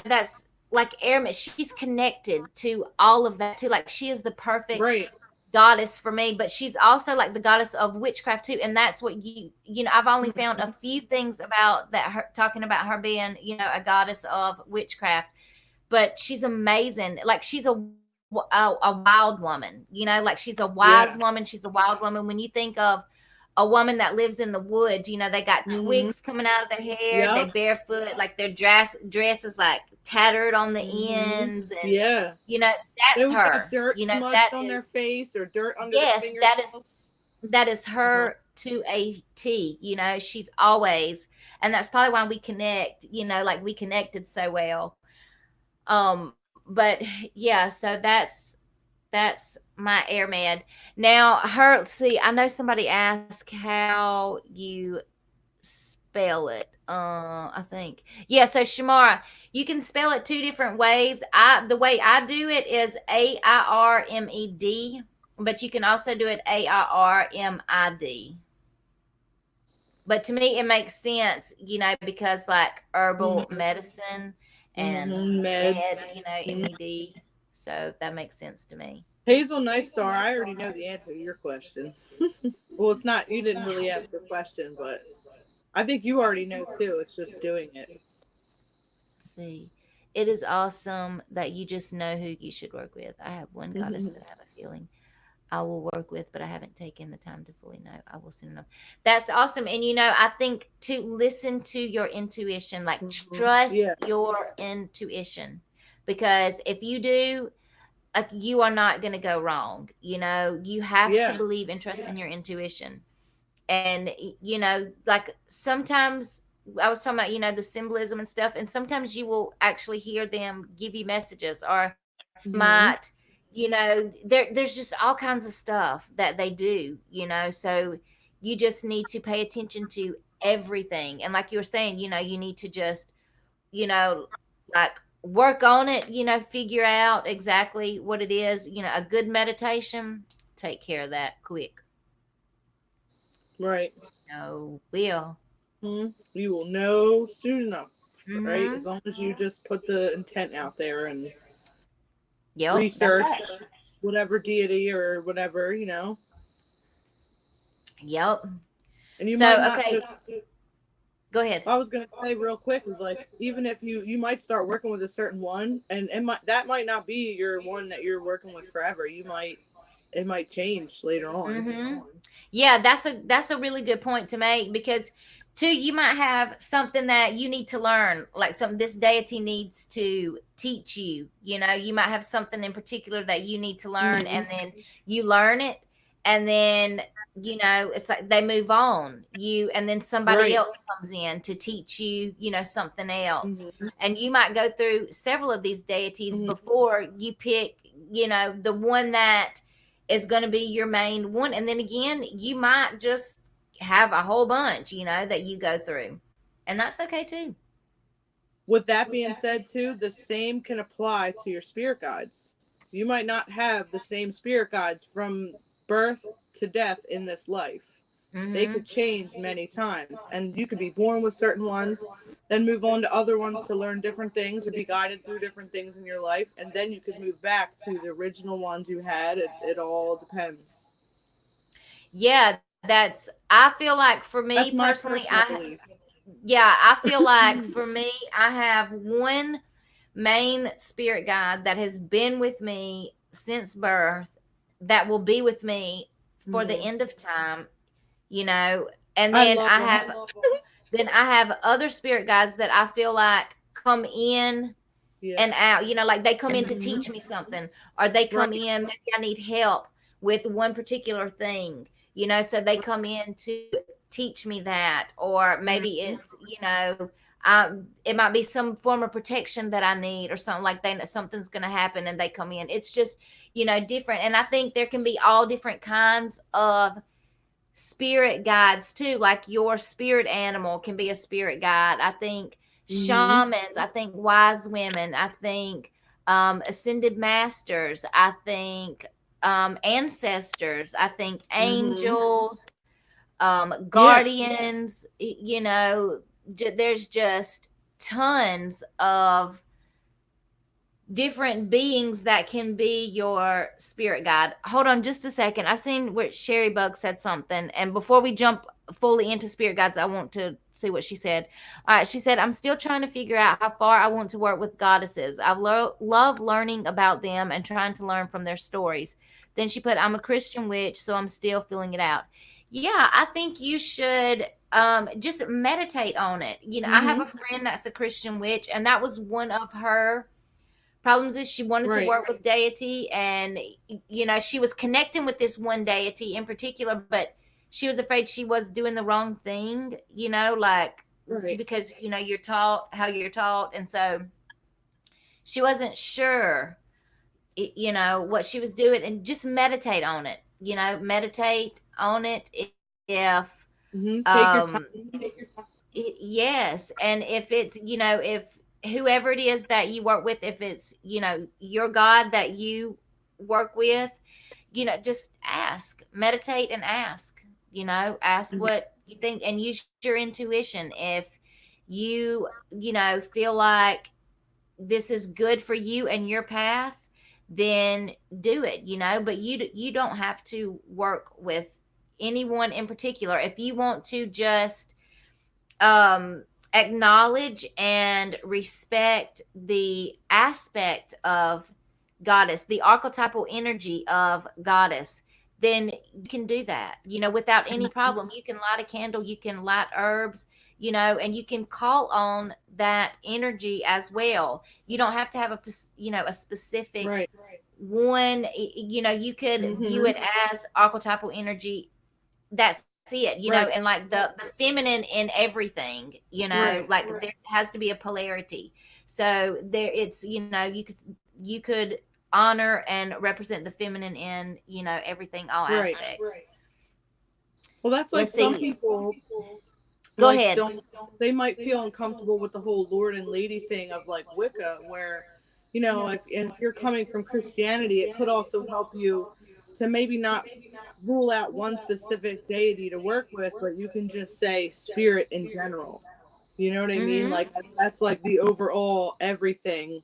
that's like Airman. She's connected to all of that too. Like she is the perfect Right. goddess for me, but she's also like the goddess of witchcraft too. And that's what I've only found a few things about that, her talking about her being a goddess of witchcraft, but she's amazing. Like she's a wild woman, like she's a wise Yeah. woman. She's a wild woman. When you think of a woman that lives in the woods, they got Mm-hmm. twigs coming out of their hair, they Yep. barefoot, like their dress is like tattered on the Mm-hmm. ends, and Yeah. They that's always got her. dirt smudged That on is, their face or dirt under their yes, fingernails. that is Uh-huh. her to a T. She's always, and that's probably why we connect. Like we connected so well. But yeah, so that's my airman. Now, her, see, I know somebody asked how you spell it. I think, yeah. So Shamara, you can spell it two different ways. The way I do it is AIRMED, but you can also do it AIRMID. But to me, it makes sense, because like herbal Mm-hmm. medicine and Mm-hmm. Med. med, Mhm. MED. So that makes sense to me. Hazel Night Star, I already know the answer to your question. Well, it's not, you didn't really ask the question, but I think you already know too. It's just doing it. See, it is awesome that you just know who you should work with. I have one goddess that I have a feeling I will work with, but I haven't taken the time to fully know. I will soon enough. That's awesome. And I think to listen to your intuition, like Mm-hmm. trust Yeah. your intuition, because if you do, you are not going to go wrong. You have to Yeah. believe and trust in your intuition. And like sometimes I was talking about the symbolism and stuff, and sometimes you will actually hear them give you messages, or you Mm-hmm. might there's just all kinds of stuff that they do, so you just need to pay attention to everything. And like you were saying, you need to just you know like work on it, figure out exactly what it is. A good meditation take care of that quick. Right. Will. You will know soon enough, right? As Mm-hmm. long as you just put the intent out there and Yep, that's right. research whatever deity or whatever, Yep. and you might So not okay, to go ahead. I was gonna say real quick was like even if you might start working with a certain one and that might not be your one that you're working with forever. It might change later on. Mm-hmm. Yeah, that's a really good point to make, because too, you might have something that you need to learn, like some this deity needs to teach you. You might have something in particular that you need to learn, Mm-hmm. and then you learn it, and then it's like they move on. And then somebody Right. else comes in to teach you, something else. Mm-hmm. And you might go through several of these deities Mm-hmm. before you pick, the one that is going to be your main one. And then again, you might just have a whole bunch, that you go through. And that's okay too. With that being said, too, the same can apply to your spirit guides. You might not have the same spirit guides from birth to death in this life. They Mm-hmm. could change many times, and you could be born with certain ones, then move on to other ones to learn different things or be guided through different things in your life, and then you could move back to the original ones you had. It all depends. Yeah, I feel like for me That's my personally, personal belief. yeah, I feel like for me, I have one main spirit guide that has been with me since birth, that will be with me for the Mm-hmm. end of time, you know, and I then love them. I have other spirit guides that I feel like come in Yeah. and out, like they come in to Mm-hmm. teach me something, or they come Right. in, maybe I need help with one particular thing, so they come in to teach me that. Or maybe Mm-hmm. it's, it might be some form of protection that I need, or something like that. Something's going to happen and they come in. It's just, different. And I think there can be all different kinds of spirit guides too. Like your spirit animal can be a spirit guide. I think Mm-hmm. shamans, I think wise women, I think ascended masters, I think, ancestors, I think Mm-hmm. angels, Yeah. guardians, there's just tons of different beings that can be your spirit guide. Hold on just a second. I seen where Sherry Bug said something. And before we jump fully into spirit guides, I want to see what she said. All right. She said, I'm still trying to figure out how far I want to work with goddesses. I love learning about them and trying to learn from their stories. Then she put, I'm a Christian witch, so I'm still filling it out. Yeah, I think you should just meditate on it. I have Mm-hmm. a friend that's a Christian witch, and that was one of her problems is she wanted to Right. work with deity, and she was connecting with this one deity in particular, but she was afraid she was doing the wrong thing, like Right. because you're taught how you're taught, and so she wasn't sure what she was doing. And just meditate on it, meditate on it. If Mm-hmm. Take your um time. Yes, and if it's if whoever it is that you work with, if it's your God that you work with, just ask, meditate, and ask. Ask Mhm. what you think, and use your intuition. If you feel like this is good for you and your path, then do it. But you don't have to work with anyone in particular. If you want to just acknowledge and respect the aspect of goddess, the archetypal energy of goddess, then you can do that, without any problem. You can light a candle, you can light herbs, and you can call on that energy as well. You don't have to have a specific Right. one. You could view Mm-hmm. it as archetypal energy. That's it, and Right. like the feminine in everything, Right. like there has to be a polarity. So there it's you could honor and represent the feminine in everything, all Right. aspects. Well, that's like Let's some see. people Go like ahead. don't they might feel uncomfortable with the whole Lord and Lady thing of like Wicca, where if you're coming from Christianity, it could also help you to maybe not rule out one specific deity to work with, but you can just say spirit in general. You know what I mean? Mm-hmm. Like that's like the overall everything,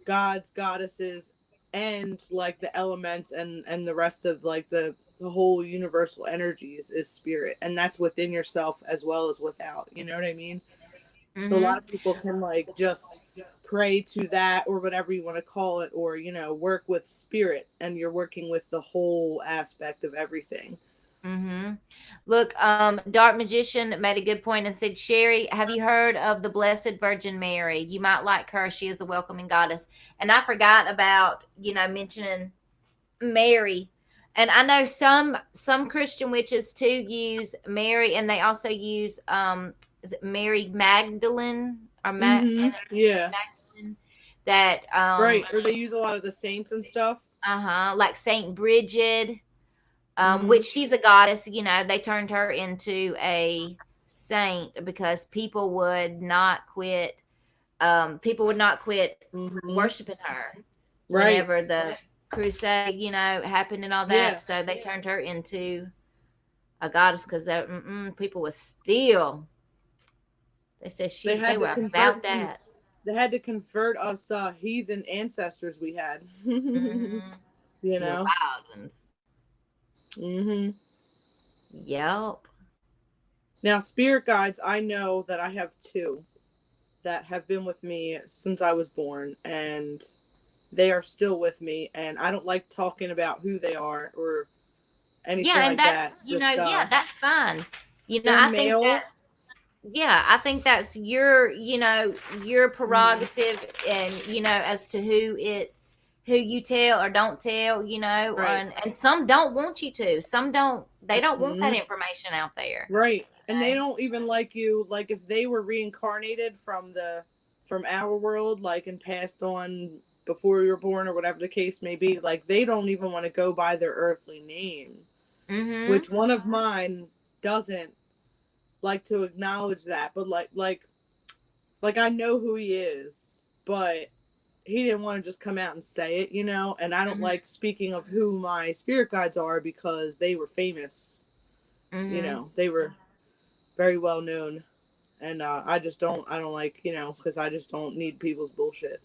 gods, goddesses, and like the elements and the rest of like the whole universal energies is spirit, and that's within yourself as well as without. You know what I mean? So a Mm-hmm. lot of people can like just pray to that or whatever you want to call it, or work with spirit, and you're working with the whole aspect of everything. Mm-hmm. Look, Dark Magician made a good point and said, Sherry, have you heard of the Blessed Virgin Mary? You might like her. She is a welcoming goddess. And I forgot about, mentioning Mary. And I know some Christian witches too use Mary, and they also use is it Mary Magdalene or Mm-hmm. Yeah. Magdalene, that Right. Or they use a lot of the saints and stuff. like Saint Bridget, Mm-hmm. which she's a goddess. They turned her into a saint because people would not quit Mm-hmm. worshiping her Right. whenever the crusade, happened and all that. Yeah. So they turned her into a goddess because people was still. They said They they had to were about convert. that. They had to convert us heathen ancestors we had. you Mm-hmm. The know. wild ones. Mm-hmm. Yep. Now, spirit guides, I know that I have two that have been with me since I was born, and they are still with me. And I don't like talking about who they are or anything Yeah, and like that's that. Just yeah, that's fine. they're I think male. that's yeah, I think that's your Mm-hmm. prerogative, and as to who you tell or don't tell, Right. and some don't want you to. Some don't. They don't want that Mm-hmm. information out there. Right. And they Okay? don't even like you. Like if they were reincarnated from our world, like and passed on before you were born or whatever the case may be, like they don't even want to go by their earthly name. Mhm. Which one of mine doesn't like to acknowledge that, but like I know who he is, but he didn't want to just come out and say it, you know. And I don't Mhm. like speaking of who my spirit guides are because they were famous, you Mhm. know. They were very well known, and I don't like, you know, because I just don't need people's bullshit,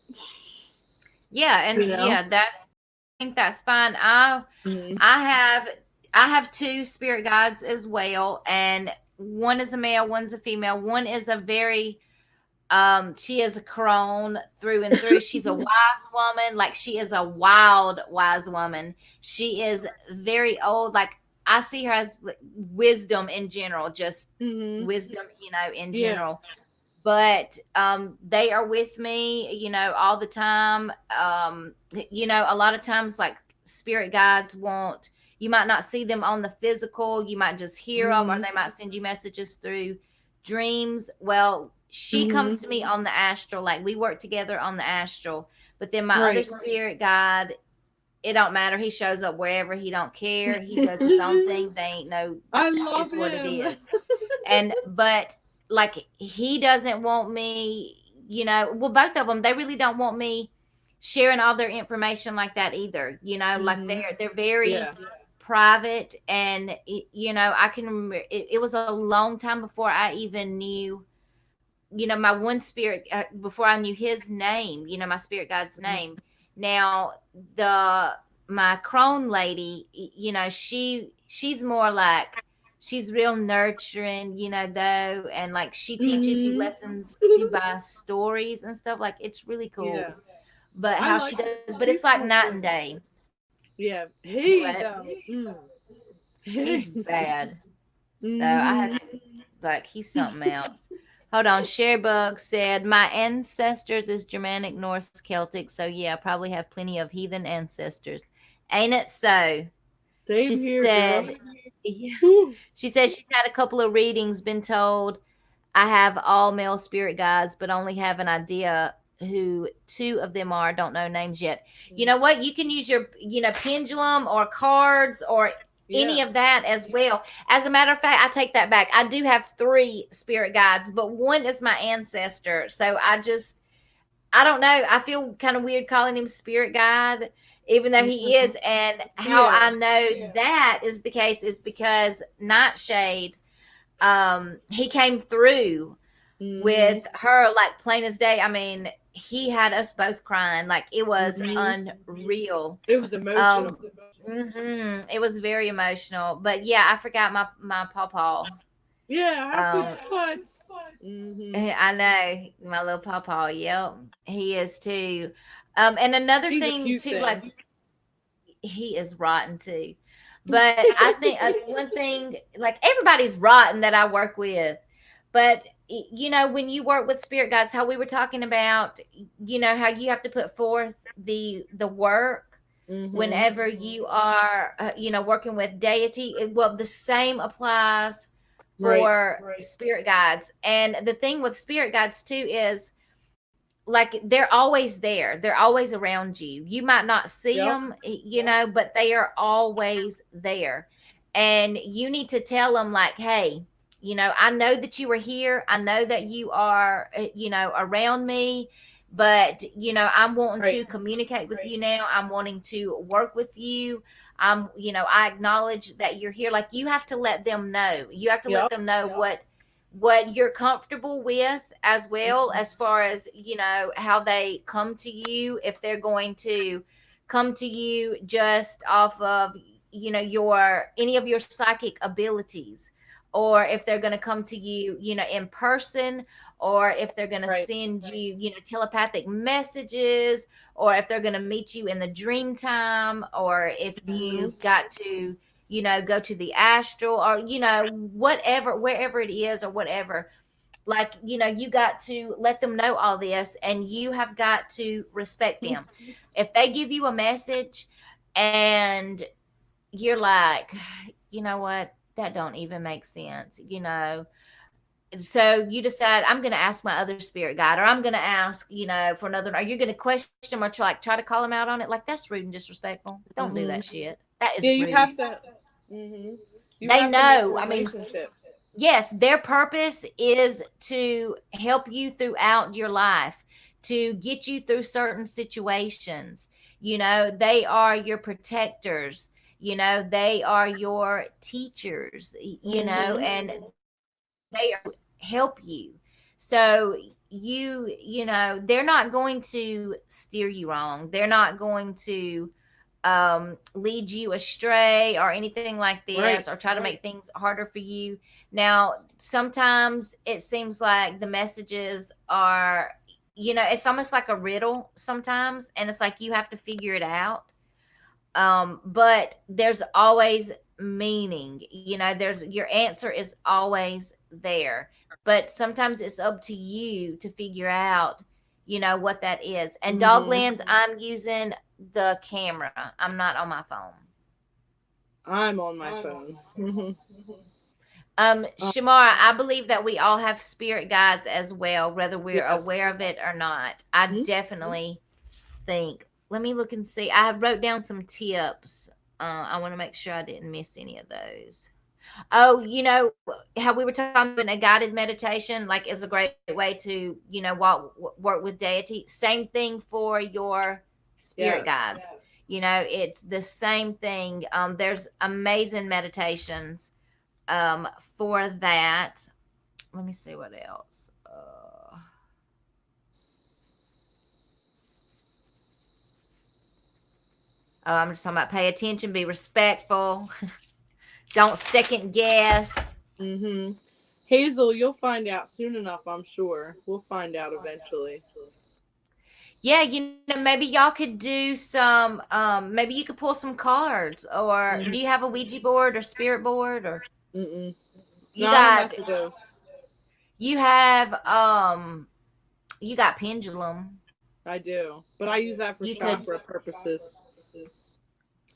Yeah, you and know. yeah, I think that's fine. Mm-hmm. I have I have two spirit guides as well, and one is a male, one's a female. One is a very she is a crone through and through. She's a wise woman, like she is a wild wise woman. She is very old, like I see her as wisdom in general, just Mm-hmm. wisdom, in Yeah. general. But they are with me, all the time. A lot of times, like spirit guides won't, you might not see them on the physical, you might just hear them, or Mm-hmm. they might send you messages through dreams. Well, she Mm-hmm. comes to me on the astral, like we work together on the astral. But then my other Right. spirit guide, it don't matter, he shows up wherever, he don't care, he does his own thing, they ain't no, I love it's what it him. is. And but like he doesn't want me, well, both of them, they really don't want me sharing all their information like that either, like Mm-hmm. they're very Yeah. private. And I can remember it was a long time before I even knew, my one spirit, before I knew his name, my spirit guide's name. Now, the my crone lady, she's more like, she's real nurturing, though, and like she teaches you Mm-hmm. lessons to by stories and stuff. Like it's really Yeah. cool. But I how like she does, but her. it's like She's so night and cool. day. Yeah. He What? though. Mm. He's bad. Though I Mm-hmm. had to, like, he's something else. Hold on. Sharebug said, my ancestors is Germanic, Norse, Celtic. So, yeah, I probably have plenty of heathen ancestors. Ain't it so? She Same here, girl. said, yeah. Whew. She said she's had a couple of readings, been told I have all male spirit guides, but only have an idea who two of them are. Don't know names yet. You know what? You can use your, pendulum or cards or any Yeah. of that as well. As a matter of fact, I take that back. I do have three spirit guides, but one is my ancestor. So I don't know. I feel kind of weird calling him spirit guide, even though he Mm-hmm. is. And how Yeah. I know that is the case is because Nightshade, he came through Mm-hmm. with her like plain as day. I mean, he had us both crying, like it was Mm-hmm. unreal. It was emotional. um it was very emotional. But yeah, I forgot my pawpaw. Yeah, I um forgot. Mm-hmm. I know my little pawpaw. Yep, he is too. And another He's a thing cute too, like thing. he is rotten too. But I think one thing, like everybody's rotten that I work with, but when you work with spirit guides, how we were talking about, how you have to put forth the work Mm-hmm. whenever you are, working with deity. Well, the same applies Right. for spirit guides. And the thing with spirit guides too is, like, they're always there, they're always around you. You might not see Yep. them, but they are always there. And you need to tell them, like, hey, I know that you are here, I know that you are, around me, but I'm wanting Right. to communicate with you now, I'm wanting to work with you. I acknowledge that you're here. Like, you have to let them know, you have to let Yep. them know what you're comfortable with, as well as far as how they come to you. If they're going to come to you just off of your any of your psychic abilities, or if they're going to come to you in person, or if they're going to Right. send you telepathic messages, or if they're going to meet you in the dream time, or if Mm-hmm. you've got to go to the astral, or whatever, wherever it is, or whatever. Like, you got to let them know all this, and you have got to respect them. If they give you a message and you're like, you know what, that don't even make sense, so you decide, I'm going to ask my other spirit guide, or I'm going to ask, for another, or you're going to question them, or try to call them out on it. Like, that's rude and disrespectful. Don't do that Mm-hmm. shit. That is Yeah, you rude. have to. Mm-hmm. You They have to make a know. I mean, relationship. yes, their purpose is to help you throughout your life, to get you through certain situations. They are your protectors. They are your teachers, Mm-hmm. and they are help you. So they're not going to steer you wrong. They're not going to lead you astray or anything like this, Right. or try to make things harder for you. Now, sometimes it seems like the messages are, it's almost like a riddle sometimes, and it's like you have to figure it out. But there's always meaning. There's your answer is always there, but sometimes it's up to you to figure out what that is. And Mm-hmm. Doglands, I'm using the camera, I'm not on my phone. I'm on my phone. Mm-hmm. Shamara, I believe that we all have spirit guides as well, whether we're Yes. aware of it or not. I Mhm. definitely think. Let me look and see. I wrote down some tips. I want to make sure I didn't miss any of those. Oh, how we were talking about doing a guided meditation, like, is a great way to, work with deity. Same thing for your spirit Yes. guides. It's the same thing. There's amazing meditations for that. Let me see what else. Oh, I'm just talking about pay attention, be respectful, don't second guess. Mm-hmm. Hazel, you'll find out soon enough, I'm sure. We'll find out eventually. Yeah, maybe y'all could do some, maybe you could pull some cards, or do Mm-hmm. you have a Ouija board or spirit board, or Mm-mm. you No, I don't got, mess with those. you have, you got pendulum. I do, but I use that for You could, chakra purposes.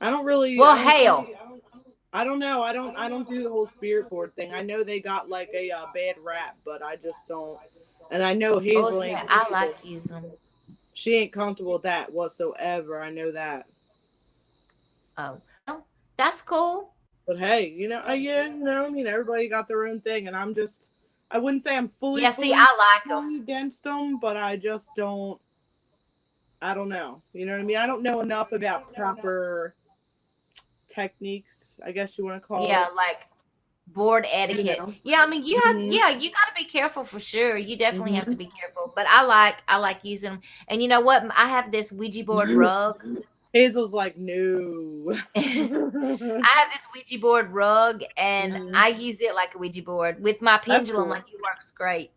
I don't really. well, hell, I don't know. I don't do the whole spirit board thing. I know they got like a bad rap, but I just don't. And I know oh, Hazel see, ain't I like comfortable. using them. She ain't comfortable with that whatsoever. I know that. Oh, well, that's cool. But hey, yeah, everybody got their own thing, and I'm just. I wouldn't say I'm Yeah, see, I like them. fully against them, but I just don't. I don't know. You know what I mean? I don't know enough about proper techniques. I guess you want to call Yeah, it. like board You etiquette. know. Yeah, I mean, Mhm. you got to be careful for sure. You definitely have to Mhm. be careful. But I like using them. And you know what? I have this Ouija board rug. Hazel's like, no. I have this Ouija board rug, and Mhm. I use it like a Ouija board with my That's pendulum. cool. Like, it works great.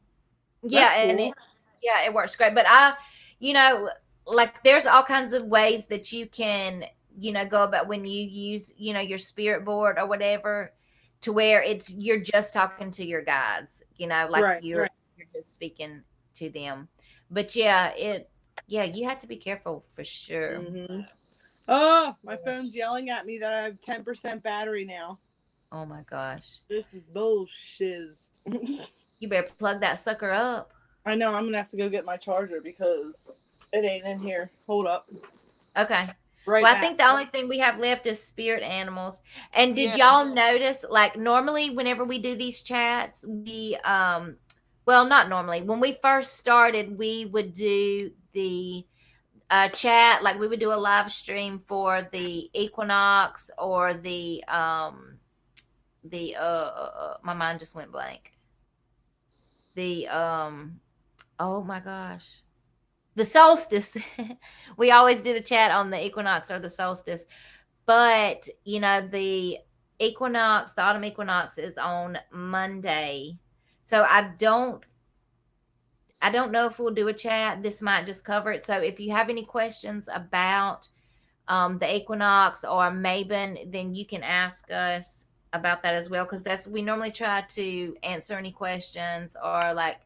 Yeah, That's and cool. it works great. But you know, like, there's all kinds of ways that you can, go about when you use, your spirit board or whatever, to where you're just talking to your guides, like Right. you're just speaking to them. But yeah, you have to be careful for sure. Mhm. Oh, my phone's yelling at me that I have 10% battery now. Oh my gosh. This is bullshit. You better plug that sucker up. I know I'm gonna have to go get my charger because it ain't in here. Hold up. Okay. Right Well, I back. think the only thing we have left is spirit animals. And did Yeah. y'all notice, like, normally whenever we do these chats, well, not normally. When we first started, we would do the chat, like we would do a live stream for the equinox, or my mind just went blank. The oh my gosh, the solstice. We always did a chat on the equinox or the solstice. But the equinox, the autumn equinox, is on Monday. So I don't know if we'll do a chat. This might just cover it. So if you have any questions about the equinox or Mabon, then you can ask us about that as well, because we normally try to answer any questions, or, like,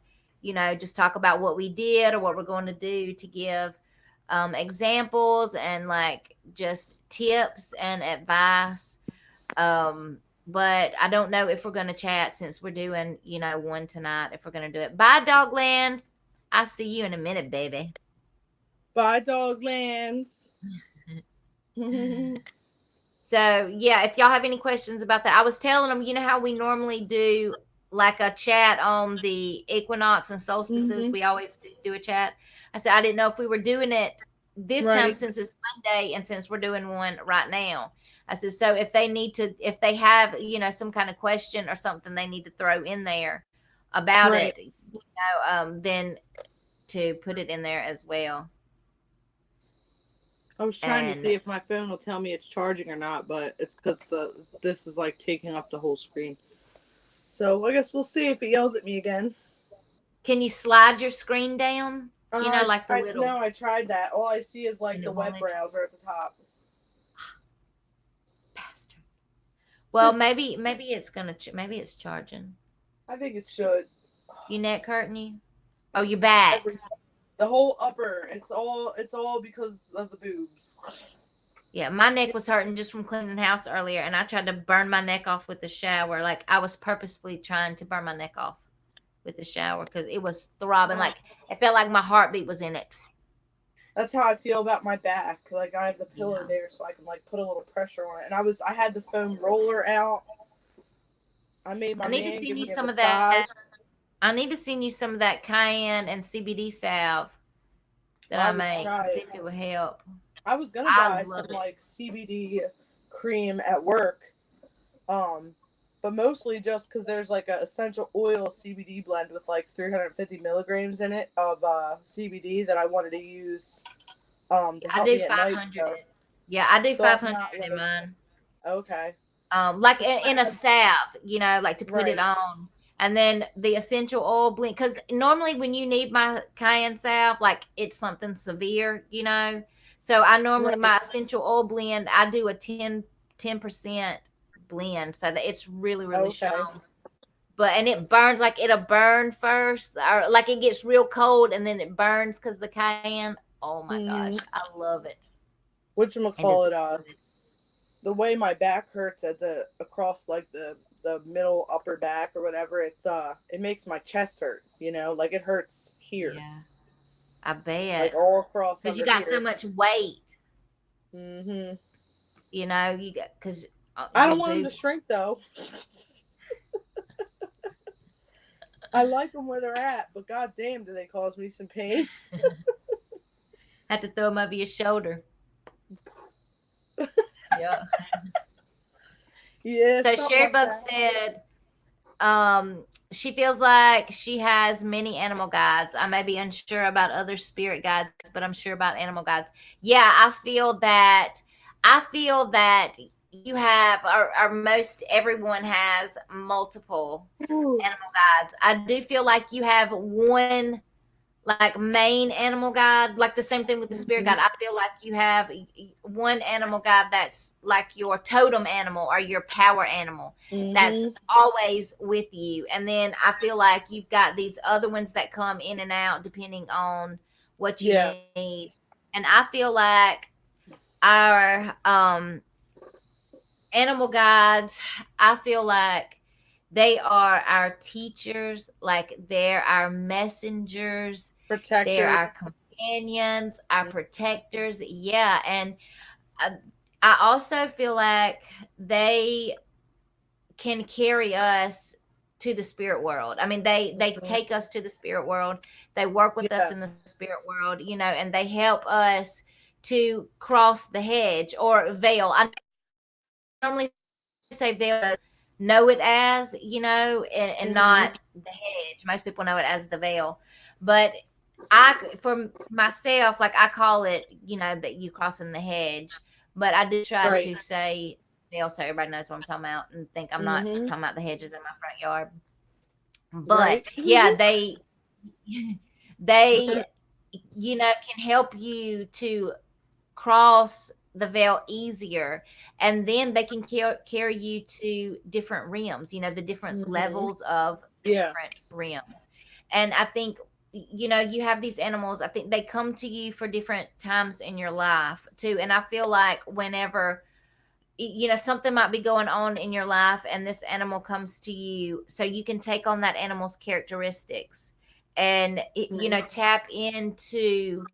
just talk about what we did or what we're going to do, to give examples, and, like, just tips and advice. But I don't know if we're going to chat, since we're doing one tonight, if we're going to do it. Bye, Doglands. I'll see you in a minute, baby. Bye, Doglands. So yeah, if y'all have any questions about that, I was telling them, how we normally do like a chat on the equinox and solstices. Mm-hmm. We always do a chat. I said I didn't know if we were doing it this time Right. since it's Monday and since we're doing one right now. I said so if they need to, if they have some kind of question or something they need to throw in there about Right. it, then to put it in there as well. I was trying to And see if my phone will tell me it's charging or not, but it's because this is like taking up the whole screen. So I guess we'll see if it yells at me again. can you slide your screen down? I Like the tried. little, No, I tried that. All I see is like and the it won't web let you. browser at the top. Bastard. Well, maybe it's gonna maybe it's charging. I think it should. You neck hurting you? Oh, your back. Every the whole upper. It's all because of the boobs. Yeah, my neck was hurting just from cleaning the house earlier, and I tried to burn my neck off with the shower. Like I was purposefully trying to burn my neck off with the shower because it was throbbing. Uh, Like it felt like my heartbeat was in it. that's how I feel about my back. Like I have the pillow Yeah. there, so I can like put a little pressure on it. And I had the foam roller out. I made I my need to man send give you me a some of that. massage. I need to send you some of that cayenne and CBD salve that I I will make to try see it. if it would help. I was gonna I buy some love it. like CBD cream at work, um, but mostly just because there's like a essential oil CBD blend with like 350 milligrams in it of CBD that I wanted to use to I help do me at night. 500. Yeah, I do So I'm 500 not in gonna. mine. Okay. Like in a salve, like to put it Right. on. And then the essential oil blend, because normally when you need my cayenne salve, like it's something severe. So I normally, Right. my essential oil blend, I do a 10% blend so that it's really, really Okay. strong. And it burns, like it'll burn first, or like it gets real cold and then it burns because the cayenne. Oh my Mm-hmm. gosh, I love it. And Whatchamacallit, it's the way my back hurts at the across like the middle upper back or whatever, it makes my chest hurt, like it hurts here, yeah, I like bet. all across Because you under got here. so much weight, Mhm. you got, because I your don't want them to boobs. shrink though. I like them where they're at, but god damn do they cause me some pain. Had to throw them over your shoulder. Yeah. Yeah, So something Sherry like Bug that. said, she feels like she has many animal guides. I may be unsure about other spirit guides, but I'm sure about animal guides. Yeah, I feel that you have, or most everyone has multiple Ooh. animal guides. I do feel like you have one like main animal guide, like the same thing with the spirit guide. Mhm. I feel like you have one animal guide that's like your totem animal or your power animal that's Mhm. always with you. And then I feel like you've got these other ones that come in and out depending on what you Yeah. need. And I feel like our animal guides, I feel like they are our teachers, like they're our messengers, they're Protector. our companions, our protectors. Yeah. And I, I also feel like they can carry us to the spirit world. I mean, they Mhm. take us to the spirit world. They work with us Yeah. in the spirit world, and they help us to cross the hedge or veil. I normally say veil know it as, and not Mhm. the hedge. Most people know it as the veil. But for myself, like I call it, that you crossing the hedge. But I do try Right. to say veil so everybody knows what I'm talking about and think I'm not Mhm. talking about the hedges in my front yard. But Right. yeah, they, can help you to cross the veil easier, and then they can carry you to different realms, the different Mhm. levels of the Yeah. different realms. And I think, you have these animals, I think they come to you for different times in your life too. And I feel like whenever something might be going on in your life and this animal comes to you, so you can take on that animal's characteristics and Mhm. tap into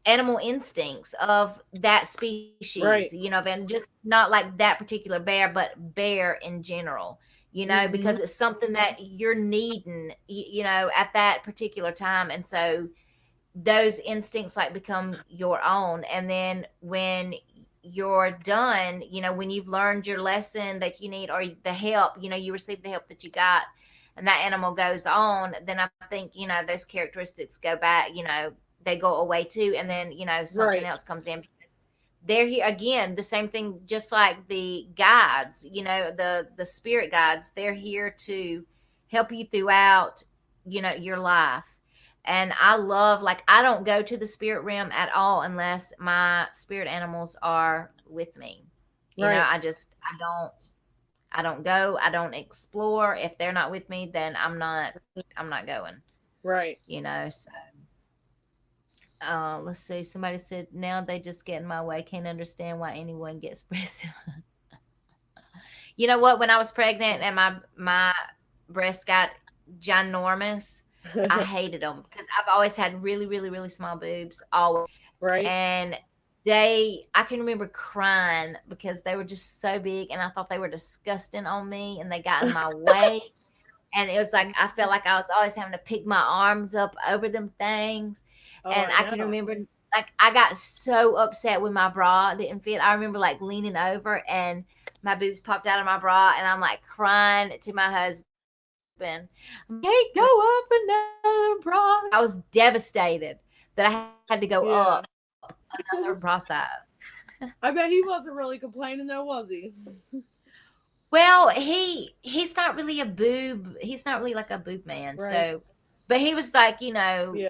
animal instincts of that species, Right. and just not like that particular bear, but bear in general. Mm-hmm. because it's something that you're needing, at that particular time. And so those instincts like become your own. And then when you're done, when you've learned your lesson that you need, or the help, you receive the help that you got, and that animal goes on, then I think, those characteristics go back, they go away too. And then, something Right. else comes in. They're here again, the same thing, just like the guides, the spirit guides, they're here to help you throughout, your life. And I love, like, I don't go to the spirit realm at all unless my spirit animals are with me. Right. I don't go, I don't explore. If they're not with me, then I'm not going, Right. so let's see. Somebody said now they just get in my way. Can't understand why anyone gets breast. You know what? When I was pregnant and my breasts got ginormous, I hated them because I've always had really, really, really small boobs, always. Right. And I can remember crying because they were just so big, and I thought they were disgusting on me, and they got in my way. And it was like I felt like I was always having to pick my arms up over them things. Oh, And I I can know. remember, like, I got so upset when my bra didn't fit. I remember like leaning over and my boobs popped out of my bra, and I'm like crying to my husband. Can't go up another bra. I was devastated that I had to go up Yeah. another bra size. I bet he wasn't really complaining though, was he? Well, he's not really a boob. He's not really like a boob man. Right. So, but he was like, Yeah.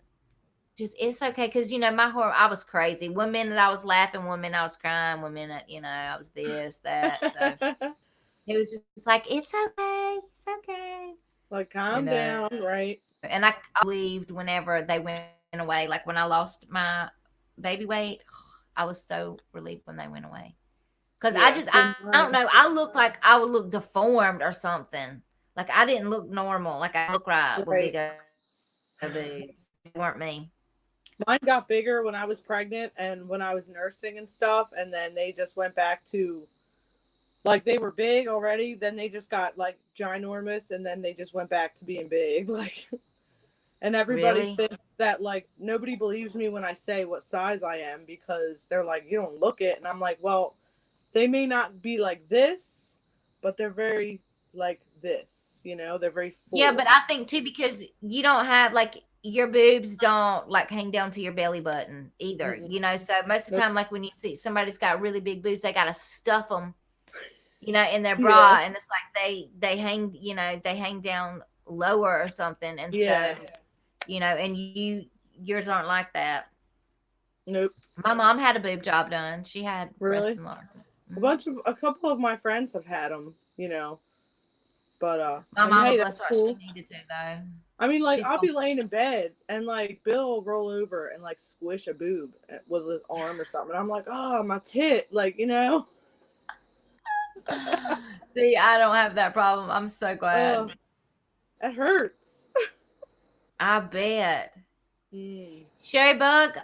just it's okay, because my hormone. I was crazy. One minute I was laughing, one minute I was crying, one minute I was this, that. So it was just like, it's okay, Like, you calm know. down. Right. And I believed whenever they went away. Like when I lost my baby weight, I was so relieved when they went away. Cause Yeah. I So don't know. mine. I looked like I would look deformed or something. Like I didn't look normal. Like I didn't look right with big Right. old boobs. They weren't me. Mine got bigger when I was pregnant and when I was nursing and stuff, and then they just went back to like they were big already. Then they just got like ginormous, and then they just went back to being big. Like, and everybody Really? thinks that like nobody believes me when I say what size I am because they're like, you don't look it, and I'm like, well, they may not be like this, but they're very like this. They're very Yeah, full. but I think too, because you don't have like your boobs don't like hang down to your belly button either. Mm-mm. So most of the Nope. time, like when you see somebody's got really big boobs, they gotta stuff them, in their Yeah. bra, and it's like they hang down lower or something, and so Yeah. and yours aren't like that. Nope. My mom had a boob job done. She had breast Really. enlargement. A couple of my friends have had them. But My and mama, hey, bless that's her heart, she cool. needed to though. I mean, like She's I'll gonna. be laying in bed and like Bill will roll over and like squish a boob with his arm or something. And I'm like, oh, my tit, like. See, I don't have that problem. I'm so Oh, glad. it hurts. I bet. Mm. Sherry Bug,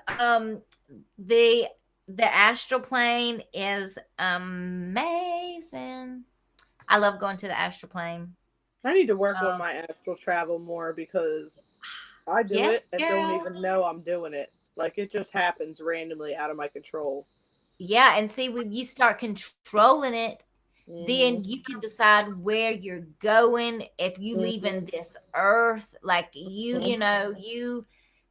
the the astral plane is amazing. I love going to the astral plane. I need to work on Um, my astral travel more because I do yes, it and don't girl. even know I'm doing it. Like it just happens randomly out of my control. Yeah, and see, when you start controlling it, then Hmm. you can decide where you're going. If you leaving Hmm. this earth, like you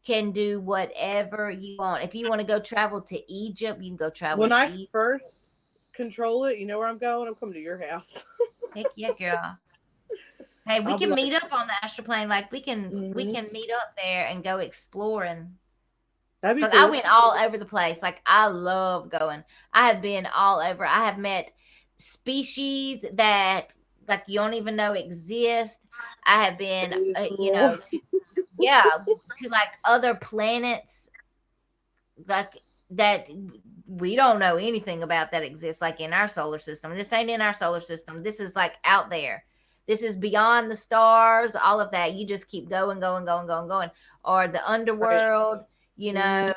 can do whatever you want. If you want to go travel to Egypt, you can go travel When to I Egypt. first control it, you know where I'm going? I'm coming to your house. Heck yeah, girl. Hey, we I'll be can like, meet up on the astral plane. Like we hmm, can meet up there and go exploring. that'd be Cause I cool. went all over the place. Like I love going. I have been all over. I have met species that like you don't even know exist. I have been, That is cool. to yeah, to like other planets, like that we don't know anything about that exists, like in our solar system. This ain't in our solar system. This is like out there. This is beyond the stars, all of that. You just keep going, going, going, going, going. Or the Right. underworld, you Hmm. know,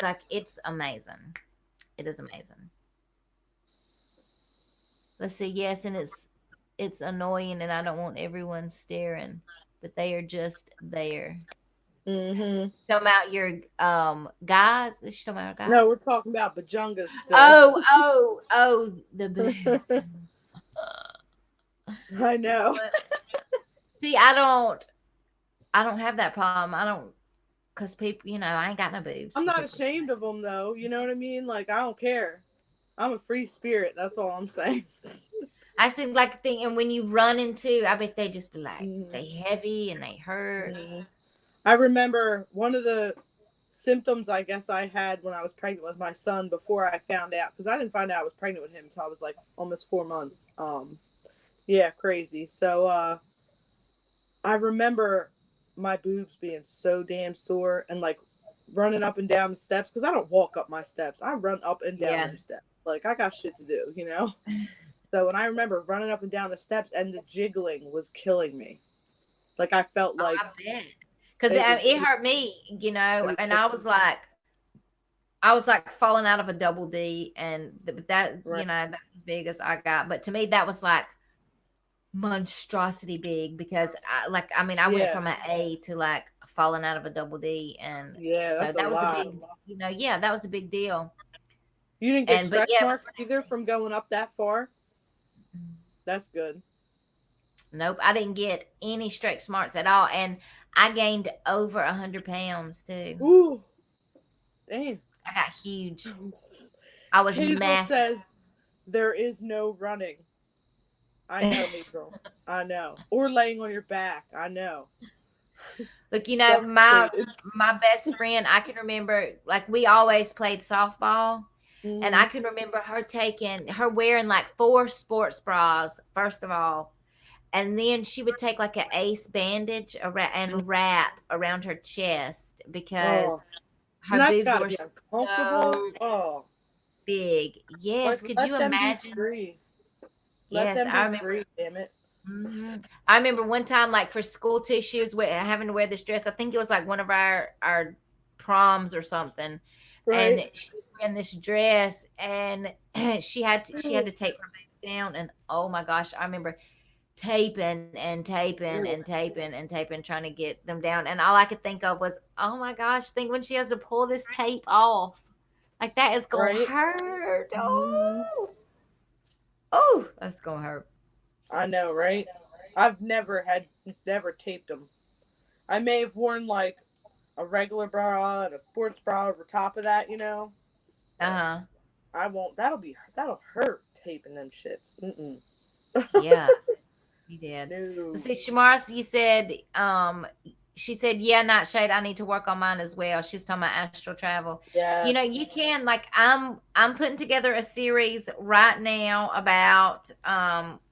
like it's amazing. It is amazing. Let's see. Yes, and it's it's annoying and I don't want everyone staring, but they are just there. Mm-hmm. Talking about your guides? Is she talking about our No, we're guides? talking about Bajungas still. Oh, the I know. But see, I don't have that problem. I don't, cause people, I ain't got no boobs. I'm not People, ashamed of them though. You know what I mean? Like I don't care. I'm a free spirit. That's all I'm saying. I seem like thing, and when you run into, I bet they just be like Mhm. they heavy and they hurt. Mhm. I remember one of the symptoms I guess I had when I was pregnant with my son before I found out, because I didn't find out I was pregnant with him until I was like almost 4 months. Yeah, crazy. So I remember my boobs being so damn sore and like running up and down the steps, because I don't walk up my steps. I run up and down Yeah. them steps. Like I got shit to do, you know? So when I remember running up and down the steps and the jiggling was killing me. Like I felt Oh, like I bet. Because it was it it was, hurt me, it was and like, I was like falling out of a double D, and that, right. that's as big as I got. But to me, that was like monstrosity big because I went Yeah. from an A to like falling out of a double D, and Yeah, so that's a that was a lot. big, yeah, that was a big deal. You didn't get And but stretch yeah, marks either from going up that far? That's good. nope, I didn't get any stretch marks at all, and I gained over 100 pounds too. Ooh, damn. I got huge. I was Hazel massive. says there is no running. I know, Hazel. I know. Or laying on your back. I know. Look, Stuff my faded. best friend, I can remember like we always played softball, and I Mm-hmm. can remember her wearing like four sports bras first of all, and then she would take like an ace bandage and wrap around her chest Oh, because and her that's boobs got to were be uncomfortable. so Oh, big. Yes, like could you let them be imagine? free. Let Yes, them I be remember. free. Damn it. I remember one time, like for school too, she was having to wear this dress. I think it was like one of our proms or something, and Right. she was wearing this dress, and she had to tape her boobs down. And oh my gosh, I remember taping and taping and Ooh, taping and taping, trying to get them down. And all I could think of was, oh my gosh, think when she has to pull this tape off, like that is gonna right. hurt. Mm-hmm. Oh, that's gonna hurt. I know, right? I've never taped them. I may have worn like a regular bra and a sports bra over top of that, you know. Uh But huh. I won't. That'll hurt taping them shits. Mm-mm. Yeah. You did. But No. see, Shamara, she said, yeah, Nightshade, I need to work on mine as well. She's talking about astral travel. You Yes. can like I'm putting together a series right now about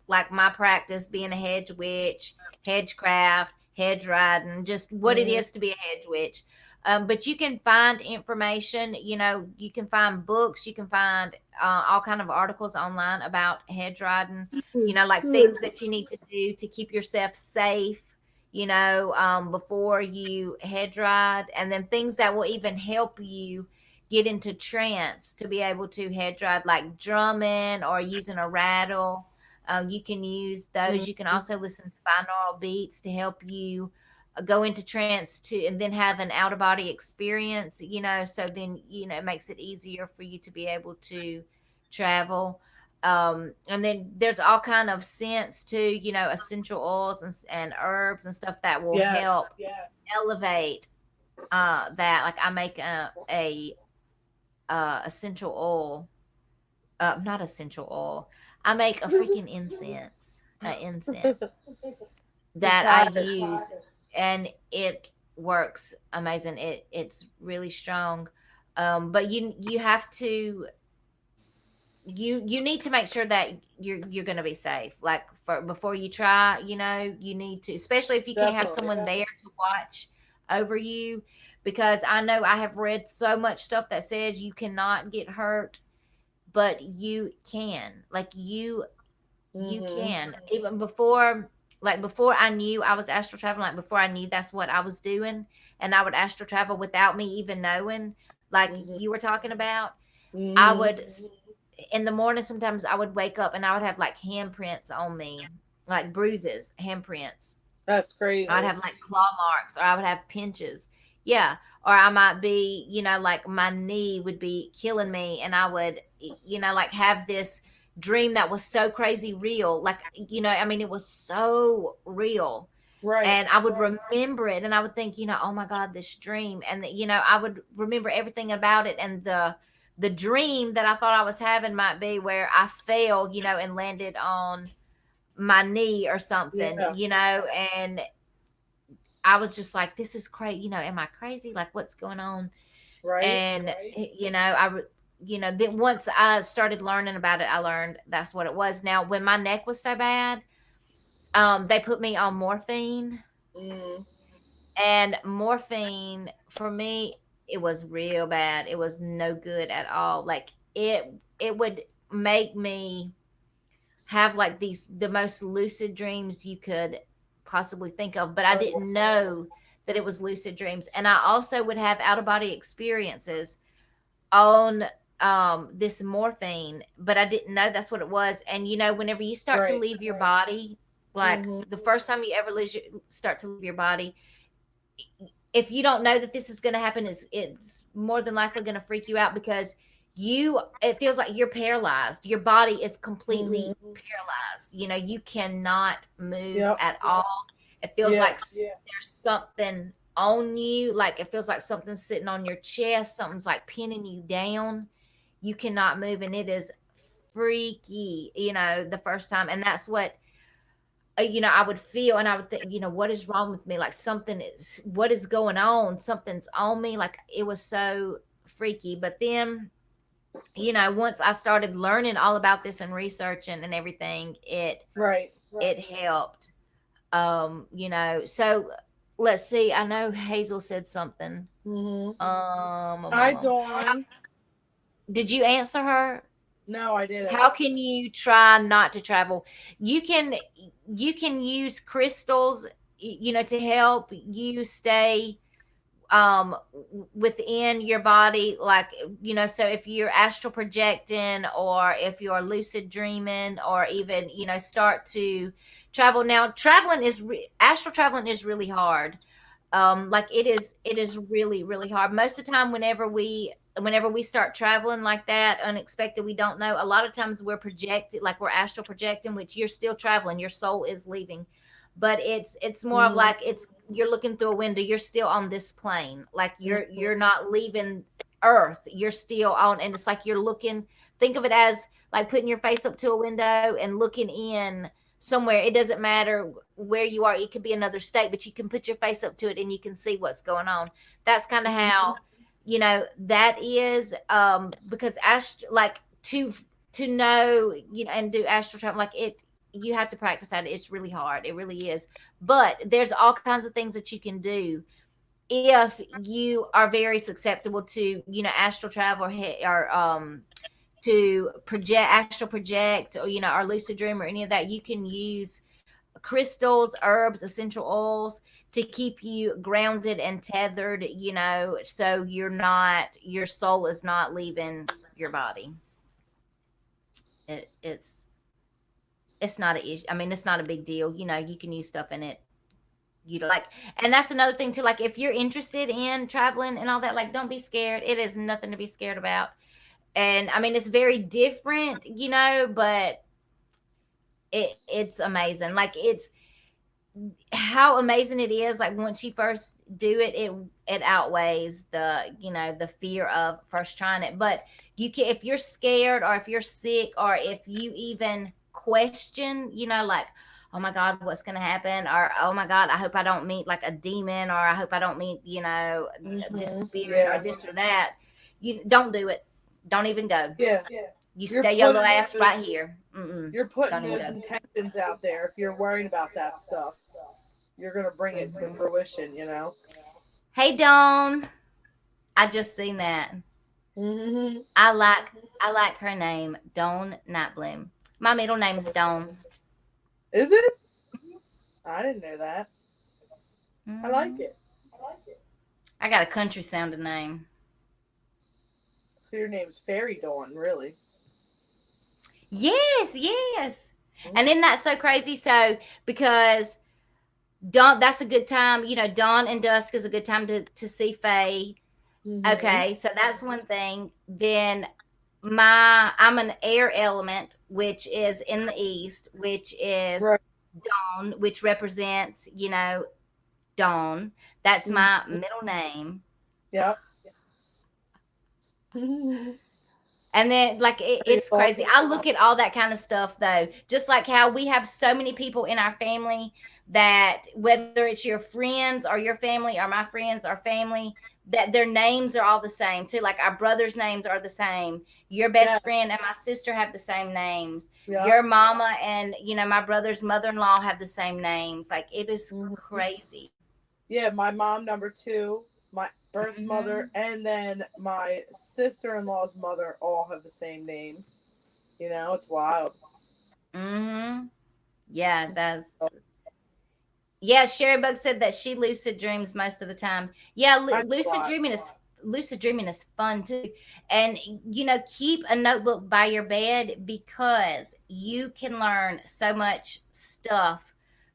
like my practice being a hedge witch, hedgecraft, hedge riding, just what it Mm-hmm. is to be a hedge witch. But you can find information, you can find books, you can find all kind of articles online about hedge riding, like things that you need to do to keep yourself safe, before you hedge ride, and then things that will even help you get into trance to be able to hedge ride, like drumming or using a rattle. You can use those. You can Mm-hmm. also listen to binaural beats to help you go into trance to, and then have an out of body experience, so then, it makes it easier for you to be able to travel. And then there's all kind of scents too, essential oils and herbs and stuff that will help Yes. elevate that. Like I make a essential oil, not essential oil. I make a freaking incense You that I tried it. use, and it works amazing. It's really strong. But you have to, you need to make sure that you're going to be safe, like for before you try, you need to, especially if you can't have Definitely. someone there to watch over you, because I know I have read so much stuff that says you cannot get hurt, but you can, like you Mm-hmm. can, even before, like before I knew I was astral traveling, like before I knew that's what I was doing, and I would astral travel without me even knowing, like Mm-hmm. you were talking about. I Mm-hmm. would, in the morning, sometimes I would wake up and I would have like handprints on me, like bruises, handprints. That's I'd crazy. have like claw marks, or I would have pinches. Yeah. Or I might be, like my knee would be killing me, and I would, like have this dream that was so crazy real. Like, I mean, it was so real. Right. And I would remember it, and I would think, oh my God, this dream. And, I would remember everything about it. And the dream that I thought I was having might be where I fell, and landed on my knee or something, Yeah. and I was just like, this is crazy. Am I crazy? Like, what's going on? Right. And, then once I started learning about it, I learned that's what it was. Now, when my neck was so bad, they put me on morphine, Mm. and morphine for me, it was real bad. It was no good at all. Like, it would make me have like the most lucid dreams you could possibly think of, but I Oh, didn't know that it was lucid dreams. And I also would have out of body experiences on this morphine, but I didn't know that's what it was. And whenever you start to right. leave your body, like Mm-hmm. the first time you ever start to leave your body, if you don't know that this is going to happen, it's more than likely going to freak you out, because it feels like you're paralyzed. Your body is completely Mm-hmm. paralyzed. You cannot move Yep. at all. It feels Yeah. like there's something on you. Like, it feels like something's sitting on your chest. Something's like pinning you down. You cannot move, and it is freaky, the first time. And that's what, I would feel, and I would think, what is wrong with me? Like, what is going on? Something's on me. Like, it was so freaky. But then, once I started learning all about this and researching and everything, Right. it helped. So let's see. I know Hazel said something. Mm-hmm. Hi, Um, Dawn. did you answer her? No, I didn't. How can you try not to travel? You can use crystals, to help you stay within your body, like, so if you're astral projecting, or if you're lucid dreaming, or even, start to travel. Now, astral traveling is really hard. Like, it is really, really hard most of the time. Whenever we start traveling like that, unexpected, we don't know, a lot of times we're projected, like we're astral projecting, which you're still traveling, your soul is leaving. But it's more of Mm-hmm. like, you're looking through a window, you're still on this plane, like Mm-hmm. you're not leaving earth, you're still on. And it's like you're looking, think of it as like putting your face up to a window and looking in somewhere. It doesn't matter where you are, it could be another state, but you can put your face up to it and you can see what's going on. That's kind of Mm-hmm. how, that is, because like, to know, and do astral travel, like, you have to practice that. It's really hard, it really is. But there's all kinds of things that you can do if you are very susceptible to, astral travel, or to astral project, or or lucid dream, or any of that. You can use crystals, herbs, essential oils to keep you grounded and tethered, so your soul is not leaving your body. It's not an issue. I mean, it's not a big deal. You can use stuff in it. Like, and that's another thing too. Like, if you're interested in traveling and all that, like, don't be scared. It is nothing to be scared about. And I mean, it's very different, but it's amazing. Like, it's how amazing it is. Like, once you first do it, it outweighs the fear of first trying it. But you can, if you're scared, or if you're sick, or if you even question, like, oh my God, what's going to happen, or oh my God, I hope I don't meet like a demon, or I hope I don't meet, this Mm-hmm. spirit, or Yeah. this or that. You don't do it. Don't even go. Yeah. You You're stay your little putting ass those, right here. you're putting Don't even those go. intentions out there. If you're worried about that stuff, you're gonna bring it to Hmm. fruition. You know. Hey, Dawn. I just seen that. Mm-hmm. I like I like her name, Dawn Nightbloom. My middle name is Dawn. Is it? I didn't know that. I like Hmm. it. I got a country sounding name. So your name's Fairy Dawn, really? Yes, yes. And isn't that so crazy? So because dawn, that's a good time, dawn and dusk is a good time to see Faye. Mm-hmm. Okay, so that's one thing. Then I'm an air element, which is in the east, which is Right. dawn, which represents, dawn. That's my Mm-hmm. middle name. Yep. And then, like, It's it's crazy. awesome. I look at all that kind of stuff, though. Just like how we have so many people in our family that, whether it's your friends or your family or my friends or family, that their names are all the same, too. Like, our brothers' names are the same. Your best Yes. friend and my sister have the same names. Yep. Your mama and, my brother's mother in law have the same names. Like, it is Mm-hmm. crazy. Yeah, my mom number two, my birth Hmm. mother, and then my sister-in-law's mother all have the same name. It's wild. Hmm. Yeah, It's, that's. Yeah, Sherry Bug said that she lucid dreams most of the time. Yeah, I know a lucid lot. dreaming is fun too. And keep a notebook by your bed because you can learn so much stuff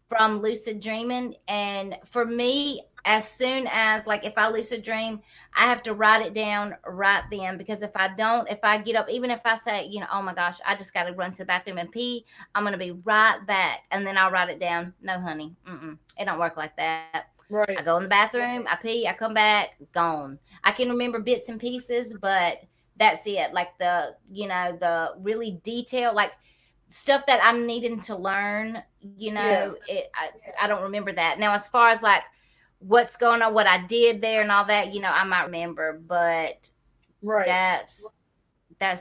from lucid dreaming. And for me, as soon as, like, if I lucid dream, I have to write it down right then, because if I don't, if I get up, even if I say, oh my gosh, I just got to run to the bathroom and pee, I'm gonna be right back, and then I'll write it down. No, honey, it don't work like that. I go Right. in the bathroom, I pee, I come back, gone. I can remember bits and pieces, but that's it. Like the really detailed, like stuff that I'm needing to learn. Yeah. I don't remember that. Now, as far as like what's going on, what I did there, and all that, I might remember, but Right. that's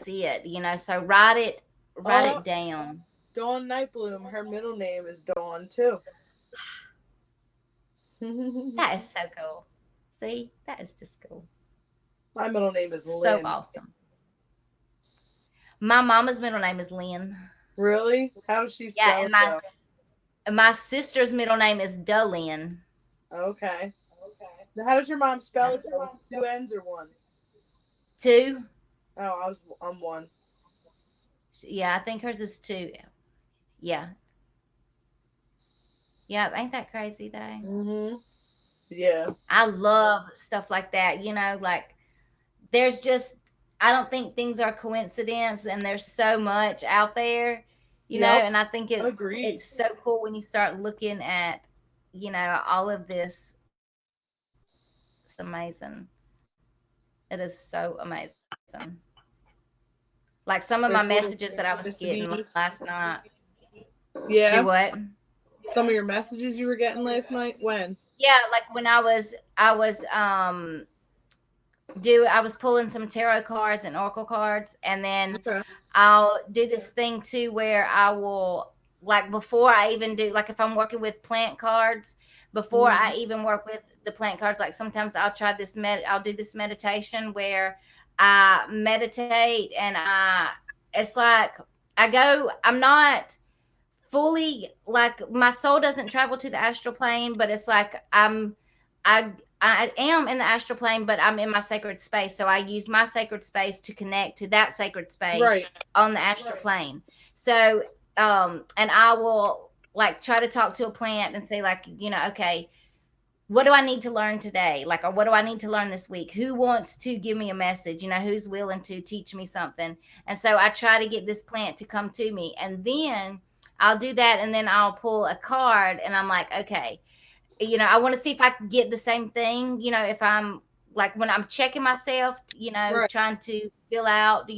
it. So write Oh, it down. Dawn Nightbloom. Her middle name is Dawn too. That is so cool. See, that is just cool. My middle name is So Lynn. awesome. My mama's middle name is Lynn. Really? How does she Yeah, spell and it though? my sister's middle name is Dulin. Okay. Now, how does your mom spell it though? With two N's or one? Two. Oh, I'm one. Yeah, I think hers is two. Yeah. Yeah, ain't that crazy though? Mhm. Yeah. I love stuff like that. Like there's just, I don't think things are coincidence, and there's so much out there, Yep. and I think Agreed. it's so cool when you start looking at, all of this. It's amazing. It is so amazing. Like some of my There's little messages that I was getting synchronicities. last night. Do Yeah. what? Some of your messages you were getting last night. When? Yeah, like when I was do I was pulling some tarot cards and oracle cards, and then Okay. I'll do this thing too where I will, like, before I even do, like, if I'm working with plant cards, before I Mhm. even work with the plant cards, like sometimes I'll do this meditation where I meditate, and it's like I'm not fully, like, my soul doesn't travel to the astral plane, but it's like I I am in the astral plane, but I'm in my sacred space. So I use my sacred space to connect to that sacred space Right. on the astral plane. So and I will, like, try to talk to a plant and say, like, okay, what do I need to learn today? Like, or what do I need to learn this week? Who wants to give me a message? Who's willing to teach me something? And so I try to get this plant to come to me. And then I'll do that. And then I'll pull a card, and I'm like, okay, I want to see if I can get the same thing, if I'm, like, when I'm checking myself, Right. trying to fill out,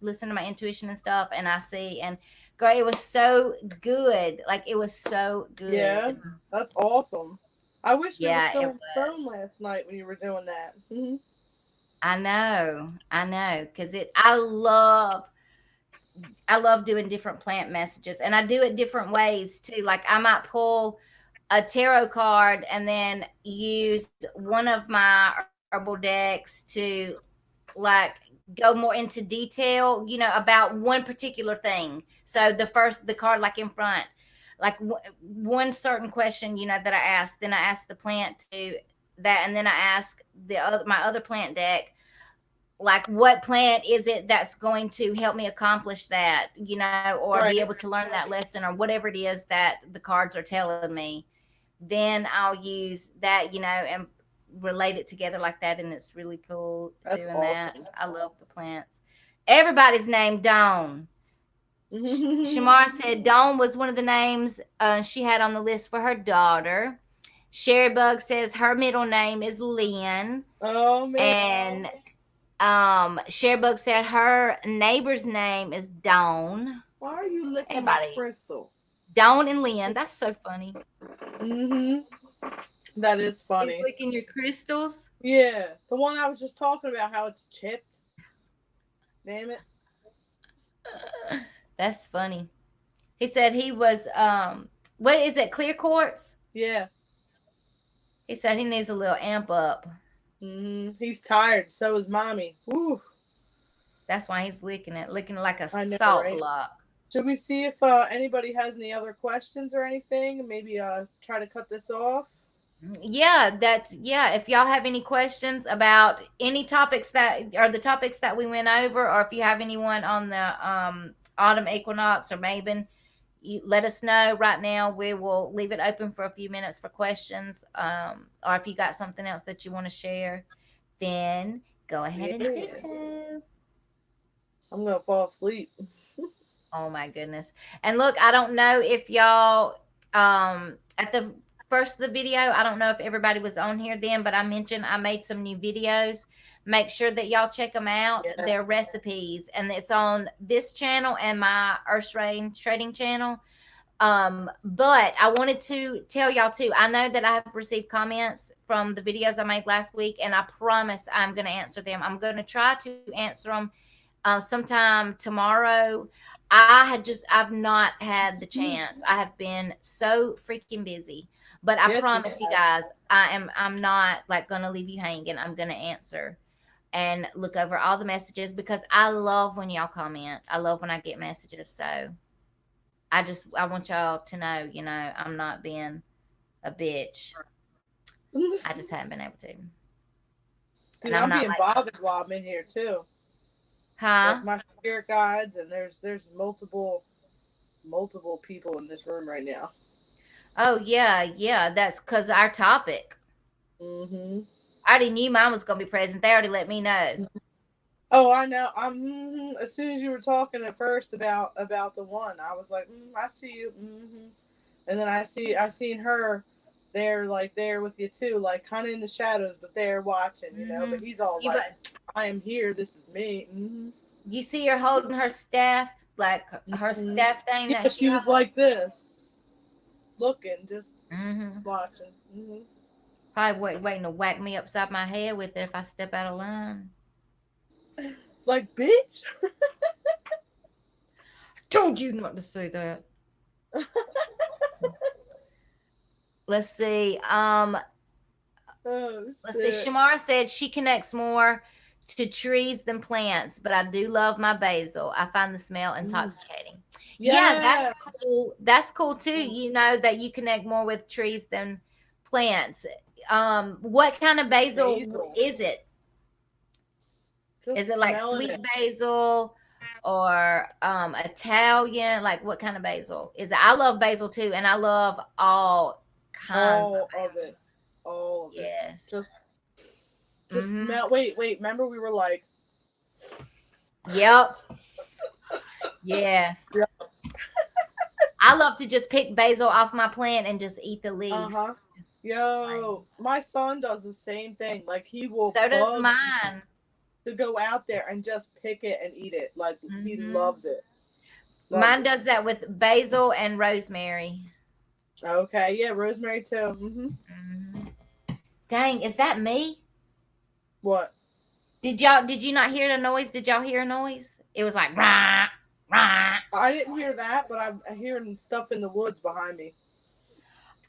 listen to my intuition and stuff. And I see, and girl, it was so good. Like, it was so good. Yeah. That's awesome. I wish we were Yeah, still it on the phone last night when you were doing that. Mhm. I know, because I love doing different plant messages, and I do it different ways too. Like, I might pull a tarot card and then use one of my herbal decks to, like, go more into detail, about one particular thing. So the card, like, in front, like, one certain question, that I asked, then I asked the plant to that, and then I ask my other plant deck, like what plant is it that's going to help me accomplish that, or be able Right. to learn that lesson or whatever it is that the cards are telling me. Then I'll use that, and relate it together like that. And it's really cool That's doing that. awesome. I love the plants. Everybody's named Dawn. Shamar said Dawn was one of the names she had on the list for her daughter. Sherry Bug says her middle name is Lynn. Oh man, And Sharebug said her neighbor's name is Dawn. why are you licking my Everybody, crystal? Dawn and Lynn. That's so funny. That is He's funny. licking your crystals. Yeah, the one I was just talking about, how it's chipped. Damn it. That's funny. He said he was what is it, clear quartz? Yeah. He said he needs a little amp up. He's tired. So is mommy. Woo. That's why he's licking it like a I know, salt right? block. Should we see if anybody has any other questions or anything? Maybe try to cut this off. Yeah, if y'all have any questions about any topics that are the topics that we went over, or if you have anyone on the autumn equinox or Maven, you let us know right now. We will leave it open for a few minutes for questions, or if you got something else that you want to share, then go ahead and do Yeah. so. I'm gonna fall asleep. Oh my goodness. And look, I don't know if y'all at the first of the video, I don't know if everybody was on here then, but I mentioned I made some new videos. Make sure that y'all check them out. Yeah. They're recipes, and it's on this channel and my Earth Rain trading channel. But I wanted to tell y'all too. I know that I have received comments from the videos I made last week, and I promise I'm going to answer them. I'm going to try to answer them sometime tomorrow. I've not had the chance. I have been so freaking busy. But I Yes, you promise you have. guys, I'm not like gonna leave you hanging. I'm gonna answer and look over all the messages because I love when y'all comment. I love when I get messages. So I want y'all to know, I'm not being a bitch. I just haven't been able to. And Dude, I'm I'm not being like bothered while I'm in here too. huh? Like my spirit guides, and there's multiple people in this room right now. Oh yeah. That's because our topic. Mm-hmm. I already knew mine was gonna be present. They already let me know. Oh, I know. As soon as you were talking at first about the one, I was like, I see you. And then I seen her there, like there with you too, like kind of in the shadows, but there watching, you know. Hmm. But he's all You like, but I am here. This is me. you see her holding her staff, like her Hmm. staff thing Yeah, that she she was holds. like this, looking, just Hmm. watching. Probably waiting to whack me upside my head with it if I step out of line. Like, bitch. Told you not to say that. Let's see. Oh Let's see. shit. Shamara said she connects more to trees than plants, but I do love my basil. I find the smell Mm. intoxicating. Yeah, that's Yeah. cool. That's cool too. You know that you connect more with trees than plants. What kind of basil Basil. is it? Is Just it like smelling sweet it. basil or Italian? Like what kind of basil is it? I love basil too, and I love all kinds of All of basil. it. All of it. Yes. Just Mm-hmm. smell. Wait. Remember we were like, Yep. Yes. yeah. I love to just pick basil off my plant and just eat the Uh leaf. huh. Just plain. Yo, my son does the same thing. Like he will So does bug me mine. to go out there and just pick it and eat it. Like he Hmm. loves it. Loves Mine it. does that with basil and rosemary. Okay. Yeah, rosemary too. Hmm. Dang, is that me? What? Did you not hear the noise? Did y'all hear a noise? It was like rah, rah. I didn't hear that, but I'm hearing stuff in the woods behind me.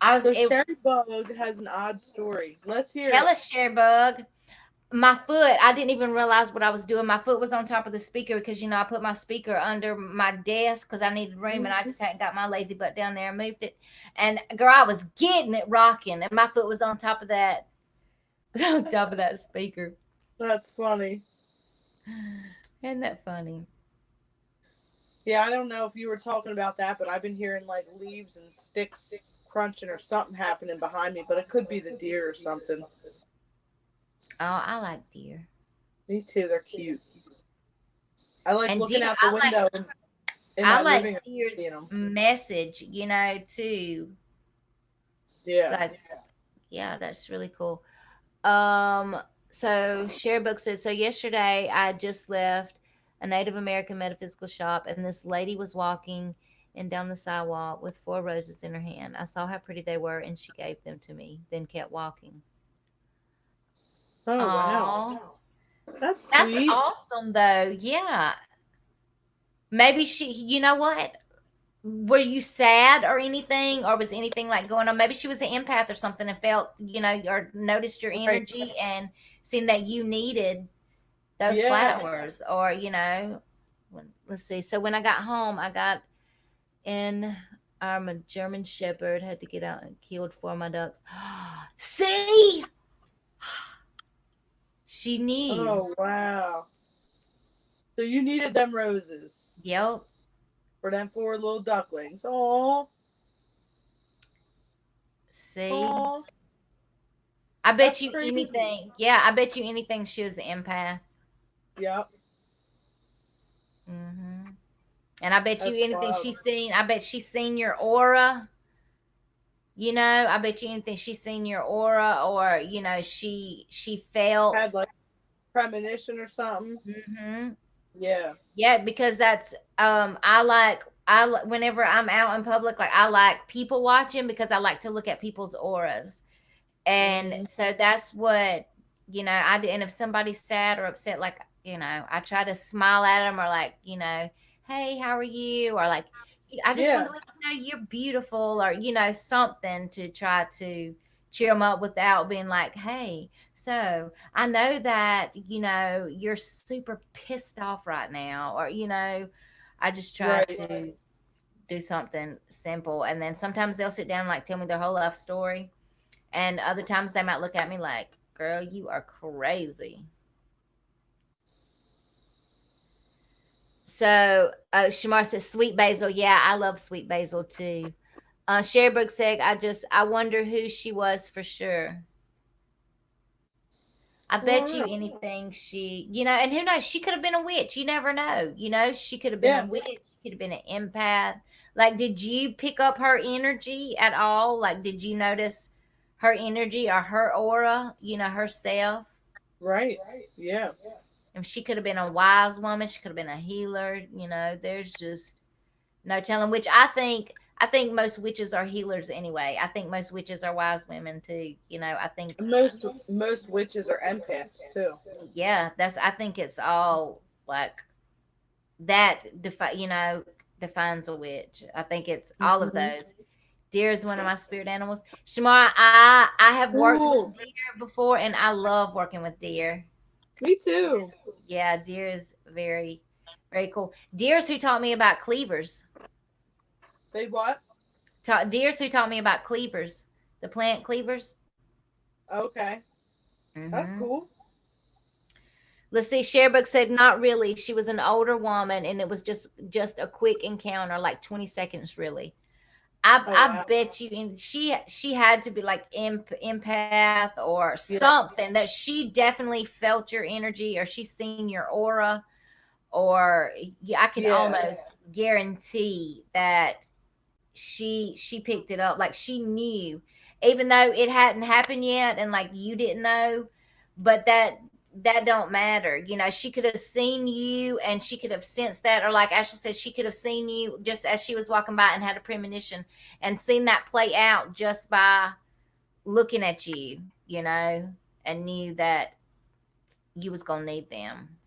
I was So it, Sherry Bug has an odd story. Let's hear Tell it. us, share bug. My foot, I didn't even realize what I was doing. My foot was on top of the speaker because I put my speaker under my desk because I needed room and I Mhm. just hadn't got my lazy butt down there and moved it. And girl, I was getting it rocking, and my foot was on top of that on top of that speaker. That's funny. Isn't that funny? Yeah, I don't know if you were talking about that, but I've been hearing like leaves and sticks crunching or something happening behind me, but it could be the deer or something. Oh, I like deer. Me too, they're cute. I like And deer, looking out the window in I my like living room, deer's seeing them. message, too. Yeah. Like, yeah, that's really cool. Um, so Sharebook said, so yesterday I just left a Native American metaphysical shop, and this lady was walking and down the sidewalk with 4 roses in her hand. I saw how pretty they were, and she gave them to me, then kept walking. Oh wow, Oh, that's that's sweet. awesome, though. Yeah. Maybe you know what? Were you sad or anything, or was anything like going on? Maybe she was an empath or something and felt, or noticed your Right. energy and seen that you needed those Yeah. flowers, or let's see. So when I got home, I got in. I'm a German Shepherd, had to get out and killed 4 of my ducks. See, she knew. Oh wow. So you needed them roses Yep. for them four little ducklings. Oh, See, oh, I bet that's you crazy. anything. Yeah, I bet you anything she was an empath. Yep, Hmm. And I bet you that's anything wild. she's seen. I bet she's seen your aura. I bet you anything she's seen your aura, or she Had felt. like premonition or something. Hmm. Yeah. Yeah, because that's whenever I'm out in public, like I like people watching because I like to look at people's auras. And Hmm. so that's what I do. And if somebody's sad or upset, like, I try to smile at them, or like, hey, how are you? Or like, I just want Yeah. to let you know you're beautiful, or something to try to cheer them up without being like, hey, so I know that you're super pissed off right now, or I just try Right. to do something simple. And then sometimes they'll sit down and like tell me their whole life story, and other times they might look at me like, girl, you are crazy. So Shamar says, sweet basil. Yeah, I love sweet basil too. Sherbrooke said, I wonder who she was for sure. I bet you Wow. anything and who knows, she could have been a witch. You never know. She could have been a Yeah. witch. She could have been an empath. Like, did you pick up her energy at all? Like, did you notice her energy or her aura, herself? Right. Yeah. And she could have been a wise woman. She could have been a healer. There's just no telling. Which I think most witches are healers anyway. I think most witches are wise women too. I think, Most witches are empaths too. yeah, I think it's all like that. Defines a witch. I think it's all of Hmm. those. Deer is one of my spirit animals. Shamar, I have worked with Cool. deer before, and I love working with deer. Me too. Yeah, deer is very, very cool. Deer's who taught me about cleavers. They what? Deer's who taught me about cleavers, the plant cleavers. Okay. That's Hmm. cool. Let's see. Sharebook said, not really. She was an older woman, and it was just a quick encounter, like 20 seconds, really. Oh I wow. bet you, and she had to be like empath or Yeah. something, that she definitely felt your energy, or she's seen your aura, or yeah, I can Yeah. almost guarantee that she picked it up, like she knew, even though it hadn't happened yet, and like you didn't know. But that don't matter. She could have seen you, and she could have sensed that, or like Ashley said, she could have seen you just as she was walking by and had a premonition, and seen that play out just by looking at you, and knew that you was gonna need them.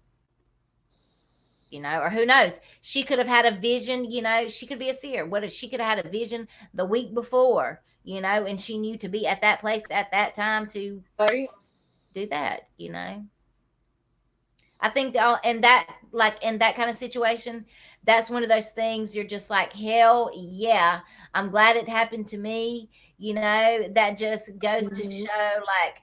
Or who knows? She could have had a vision. She could be a seer. What if she could have had a vision the week before? And she knew to be at that place at that time to Right. do that. I think that, and that, like in that kind of situation, that's one of those things you're just like, hell yeah, I'm glad it happened to me. That just goes to Hmm. show, like,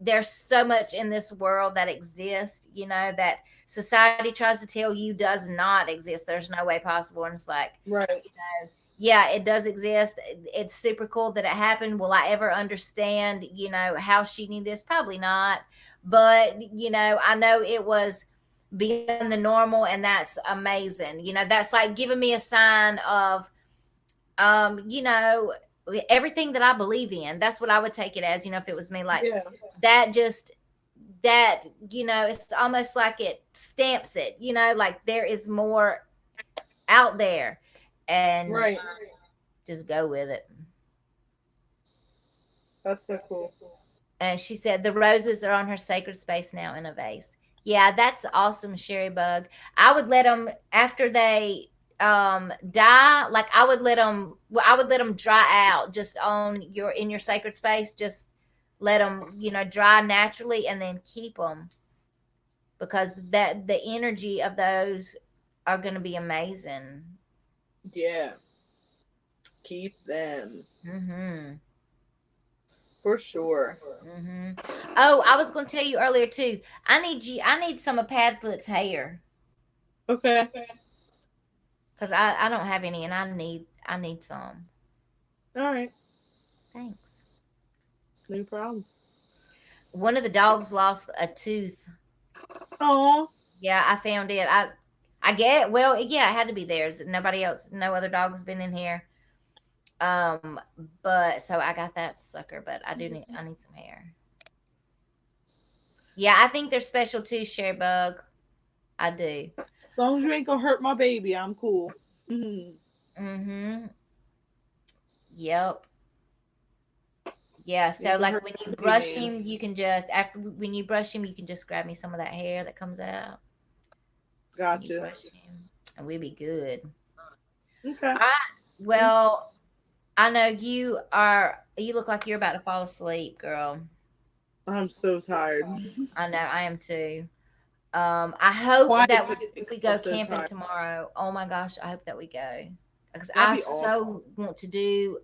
there's so much in this world that exists, that society tries to tell you does not exist. There's no way possible. And it's like, Right. yeah, it does exist. It's super cool that it happened. Will I ever understand, how she knew this? Probably not. But, I know it was beyond the normal, and that's amazing. That's like giving me a sign of, you know, everything that I believe in. That's what I would take it as, if it was me, like Yeah. that just that, it's almost like it stamps it, like there is more out there, and Right. just go with it. That's so cool. And she said the roses are on her sacred space now in a vase. Yeah, that's awesome, Sherry Bug. I would let them after they die. Like I would let them dry out just on your in your sacred space. Just let them dry naturally, and then keep them, because that the energy of those are going to be amazing. Yeah. Keep them. Mhm. For sure. Mhm. Oh, I was going to tell you earlier too. I need some of Padfoot's hair, Okay. because I don't have any, and I need some. All right. Thanks. No problem. One of the dogs lost a tooth. Oh. Yeah, I found it. I get it. Well, yeah, it had to be theirs. Nobody else, no other dog's been in here. Um, but so I got that sucker. But I need some hair. Yeah, I think they're special too, Sherry Bug. I do. As long as you ain't gonna hurt my baby, I'm cool. Mm. Mm-hmm. Yep. Yeah. You ain't So gonna like hurt when you my baby, brush man. him, you can just after when you brush him, you can just grab me some of that hair that comes out when you Gotcha. brush him, and we'll be good. Okay. All right. Well, I know you are. You look like you're about to fall asleep, girl. I'm so tired. I know. I am too. I hope Quiet that today. we I'm go so camping tired. tomorrow. Oh my gosh, I hope that we go, because That'd I be awesome. so want to do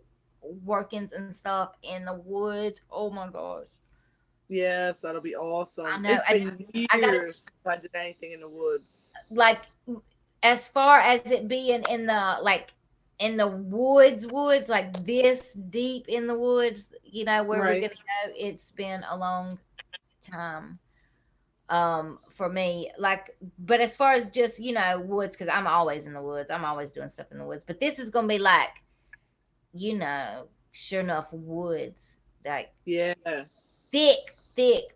workings and stuff in the woods. Oh my gosh. Yes, that'll be I awesome. know. It's been I gotta years since I did anything in the woods. like, as far as it being in the like in the woods, like this deep in the woods, where we're Right. gonna go. It's been a long time for me, like, but as far as just woods, because I'm always in the woods, I'm always doing stuff in the woods, but this is gonna be like, sure enough, woods, like Yeah. thick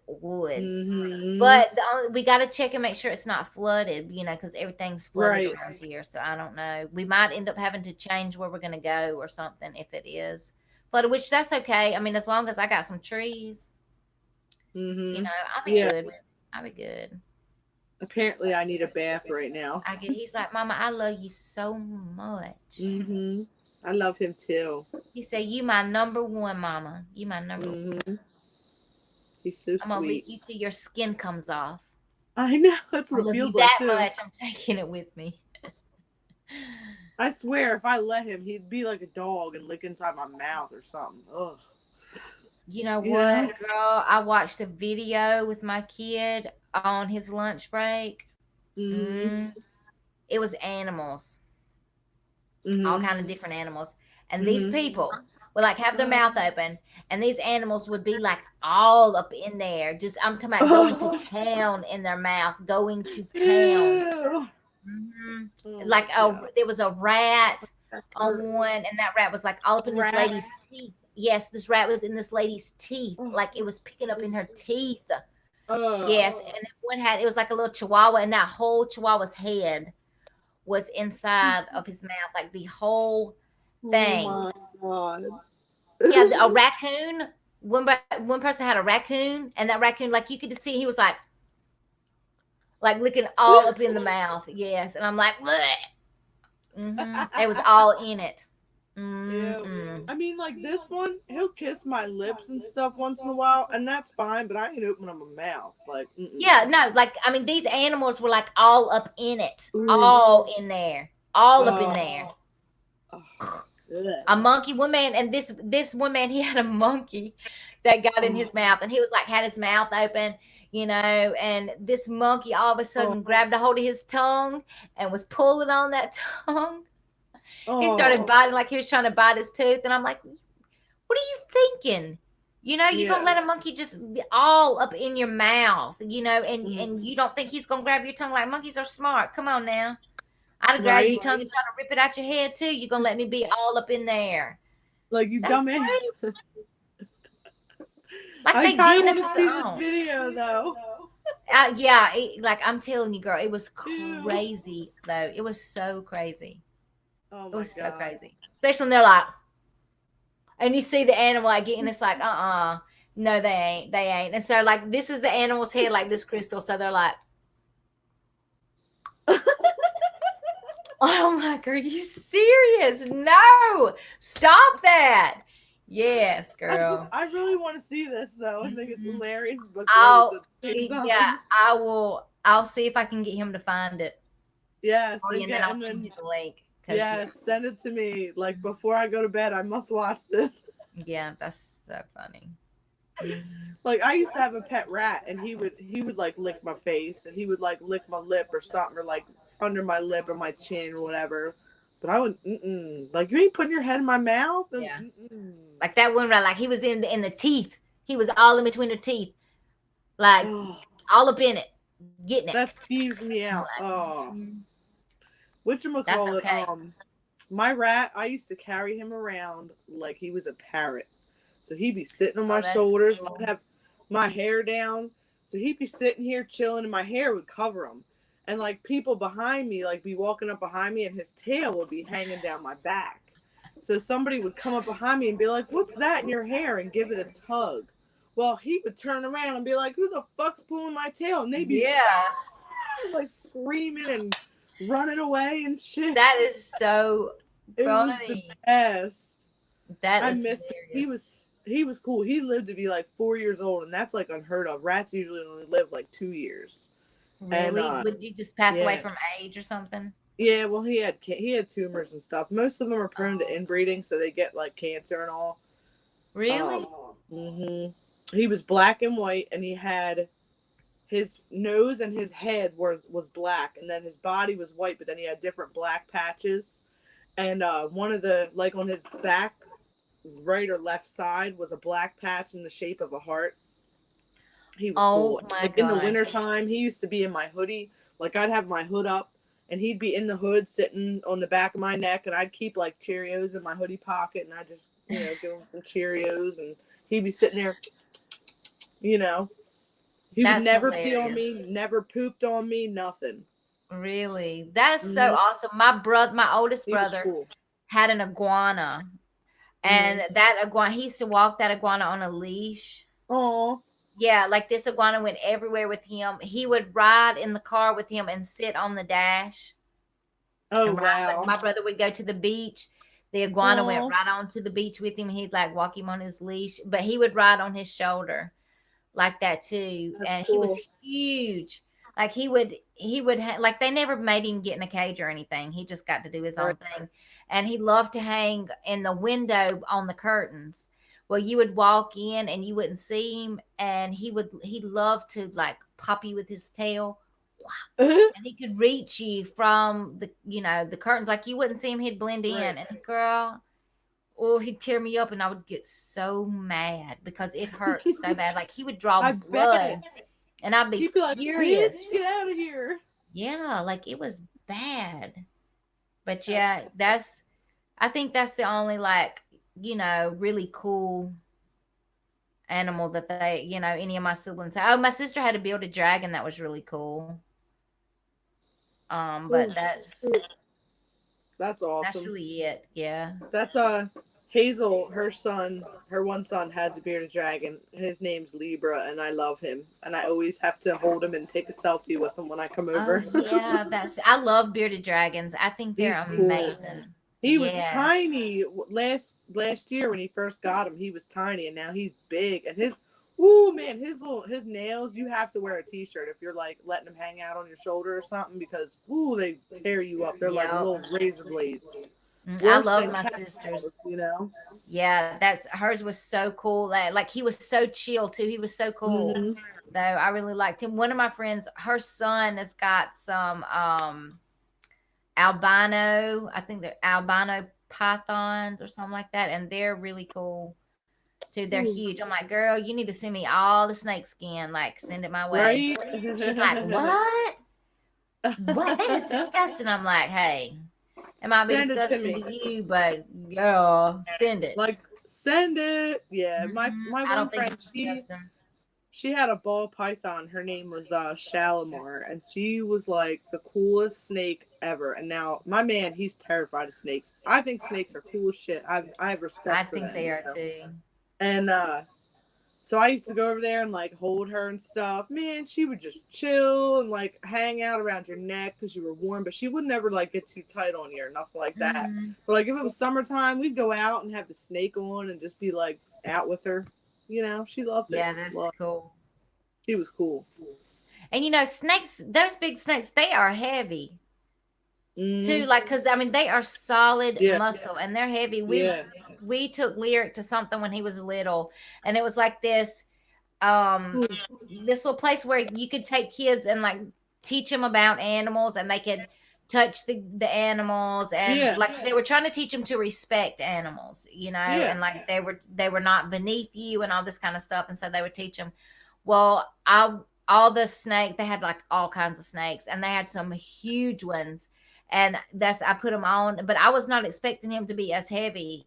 woods. Mm-hmm. But we got to check and make sure it's not flooded, because everything's flooded Right. around here. So I don't know. We might end up having to change where we're going to go or something if it is flooded, which that's okay. I mean, as long as I got some trees, Mm-hmm. I'll be Yeah. good. I'll be good. Apparently, I need a bath right now. He's like, Mama, I love you so much. Mm-hmm. I love him too. He said, you my number one, Mama. You my number one. Mm-hmm. He's so I'm gonna leave sweet. you till your skin comes off. I know. That's I what it love you feels like that too. much. I'm taking it with me. I swear, if I let him, he'd be like a dog and lick inside my mouth or something. Ugh. You know You know? what, girl? I watched a video with my kid on his lunch break. Mm-hmm. Mm, it was animals, all Mm-hmm. kind of different animals, and these Mm-hmm. people would like have their mouth open, and these animals would be like all up in there. Just I'm talking about going to Oh. town in their mouth, going to town. Ew. Hmm. Oh Like my god. there was a rat That on hurts. one, and that rat was like all up A in this rat. lady's teeth. Yes, this rat was in this lady's teeth, Oh. like it was picking up in her teeth. Oh. Yes, and then one had it was like a little chihuahua, and that whole chihuahua's head was inside of his mouth, like the whole Oh thing. my god. Yeah, a raccoon. One person had a raccoon, and that raccoon, like you could see, he was like licking all up in the mouth. Yes, and I'm like, it was all in it. Ew. Mm-mm. I mean, like this one, he'll kiss my lips and stuff once in a while, and that's fine. But I ain't opening my mouth. Like, mm-mm. Yeah, no, like I mean, these animals were like all up in it, Ooh. all in there, all up in Oh. there. Oh. Ugh. A monkey, one man, and this one man, he had a monkey that got in Oh, his mouth, and he was like had his mouth open, and this monkey all of a sudden oh, grabbed a hold of his tongue and was pulling on that tongue. He started oh, biting like he was trying to bite his tooth, and I'm like, what are you thinking? You gonna yeah, let a monkey just be all up in your mouth, mm, and you don't think he's gonna grab your tongue? Like, monkeys are smart. Come on now. I'd have grabbed right? your tongue and tried to rip it out your head too. You're gonna let me be all up in there. Like you That's dumbass. crazy. Like I they kind did of this want to is see this video though. yeah, like I'm telling you, girl, it was Ew. crazy though. It was so crazy. Oh It my was so god. crazy. Especially when they're like, and you see the animal like getting, it's like, no, they ain't. And so like this is the animal's head, like this crystal. So they're like, oh my god, are you serious? No, stop that. Yes, I, girl. I really want to see this though. I think it's Mhm. hilarious but gross I'll at the same yeah, time. I will. I'll see if I can get him to find it Yes, for you, and then I'll and send then you the link. Cause yeah, yes, send it to me. Like before I go to bed, I must watch this. yeah, that's so funny. Mhm. Like I used to have a pet rat, and he would like lick my face, and he would like lick my lip or something, or like under my lip or my chin or whatever. But I would like you ain't putting your head in my mouth and Yeah, like that one, right? Like he was in the teeth. He was all in between the teeth, like oh, all up in it, getting it. that skeeves me I'm out. like, Oh, that's whatchamacallit, okay. my rat, I used to carry him around like he was a parrot. So he'd be sitting on my Oh, that's shoulders. cool. I'd have my hair down. So he'd be sitting here chilling, and my hair would cover him. And like people behind me, like be walking up behind me, and his tail would be hanging down my back. So somebody would come up behind me and be like, "What's that in your hair?" and give it a tug. Well, he would turn around and be like, "Who the fuck's pulling my tail?" And they'd be Yeah, like screaming and running away and shit. that is so It was the funny. best. That I is miss him. hilarious. He was cool. He lived to be like 4 years old, and that's like unheard of. Rats usually only live like 2 years. And Really? Would you just pass away yeah, from age or something? yeah. Well, he had tumors and stuff. Most of them are prone to Oh, inbreeding, so they get like cancer and all. Um, really? hmm He was black and white, and he had his nose and his head was black, and then his body was white, but then he had different black patches. And one of the like on his back, right or left side, was a black patch in the shape of a heart. He was Oh cool. my Like in the gosh. wintertime, he used to be in my hoodie. Like I'd have my hood up, and he'd be in the hood sitting on the back of my neck, and I'd keep like Cheerios in my hoodie pocket, and I just give him some Cheerios, and he'd be sitting there. You know, he would That's never pee on hilarious. me, never pooped on me, nothing. Really? That's so hmm awesome. My oldest He was brother cool. had an iguana, hmm and that iguana, he used to walk that iguana on a leash. Oh, Yeah, like this iguana went everywhere with him. He would ride in the car with him and sit on the dash oh and ride. When wow. my brother would go to the beach, the iguana went Oh, right onto the beach with him. He'd like walk him on his leash, but he would ride on his shoulder like that too. that's And he was cool. huge. Like like they never made him get in a cage or anything. He just got to do his Right. own thing. And he loved to hang in the window on the curtains. Well, you would walk in and you wouldn't see him, and he loved to like pop you with his tail, and he could reach you from the curtains. Like you wouldn't see him, he'd blend Right. in. And girl, oh, he'd tear me up, and I would get so mad because it hurt so bad. Like he would draw I blood, bet. and I'd be He'd be like, furious. bitch, get out of here. Yeah, like it was bad. But That's yeah, I think that's the only like, really cool animal that any of my siblings had. Oh, my sister had a bearded dragon that was really cool. But Ooh, that's that's awesome. really it. Yeah. That's Hazel, her one son has a bearded dragon. His name's Libra, and I love him. And I always have to hold him and take a selfie with him when I come Oh over. yeah, I love bearded dragons. I think He's they're cool. amazing. He was Yes. tiny last year when he first got him. He was tiny, and now he's big. And ooh man, his nails. You have to wear a t-shirt if you're like letting them hang out on your shoulder or something, because ooh they tear you up. They're like Yep. little razor blades. I Worse love than my cat sisters. calls, you know. Yeah, that's hers was so cool. Like he was so chill too. He was so cool. Hmm. Though I really liked him. One of my friends, her son has got some albino, I think they're albino pythons or something like that, and they're really cool too. They're Ooh, huge. I'm like, girl, you need to send me all the snake skin. Like, send it my way. right? She's like, what? What? That is disgusting. I'm like, hey, it might be Send it to disgusting me. to you, but girl, send it. Like, send it. Yeah, my I one don't think friend, it's disgusting. she had a ball python. Her name was Shalimar, and she was like the coolest snake ever. And now my man, he's terrified of snakes. I think snakes are cool as shit. I have I respect for think them, they you are know. too. And so I used to go over there and like hold her and stuff. Man, she would just chill and like hang out around your neck because you were warm, but she would never like get too tight on you or nothing like that. Mm-hmm. But like if it was summertime, we'd go out and have the snake on and just be like out with her. You know, she loved it. Yeah, that's Well, cool. she was cool. And snakes, those big snakes, they are heavy too. Mm-hmm. Like, cause I mean, they are solid Yeah, muscle and they're heavy. yeah, We took Lyric to something when he was little, and it was like um this little place where you could take kids and like teach them about animals, and they could touch the animals, and yeah, like they were trying to teach them to respect animals, yeah. and like they were not beneath you and all this kind of stuff, and so they would teach them. Well, I all the snake, they had like all kinds of snakes, and they had some huge ones, and that's I put him on, but I was not expecting him to be as heavy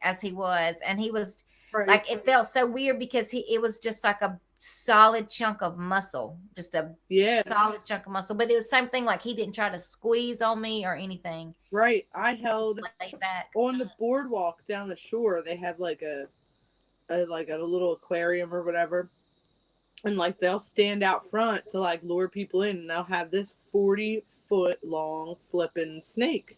as he was, and he was Right. like, it felt so weird because it was just like a solid chunk of muscle, just a Yeah, solid chunk of muscle. But it was the same thing, like he didn't try to squeeze on me or anything. right. I held Laid back. on the boardwalk down the shore. They have like a little aquarium or whatever, and like they'll stand out front to like lure people in, and they'll have this 40-foot long flipping snake.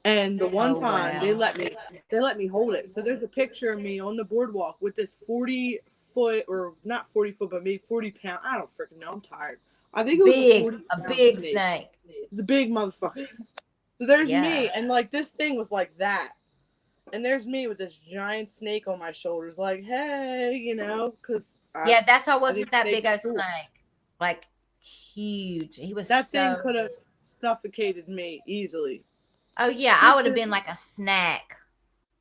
And the one Oh time wow. they let me hold it. So there's a picture of me on the boardwalk with this 40-foot, or not 40-foot, but maybe 40 pound. I don't freaking know. I'm tired. I think it was a Big, 40-pound big snake. snake. It's a big motherfucker. So there's Yeah. me, and like this thing was like that. And there's me with this giant snake on my shoulders, like, hey, you know, because Yeah, that's how it I was with think that big snakes are old cool. snake. Like huge. He was That thing so could have big. suffocated me easily. Oh yeah, I would have been like a snack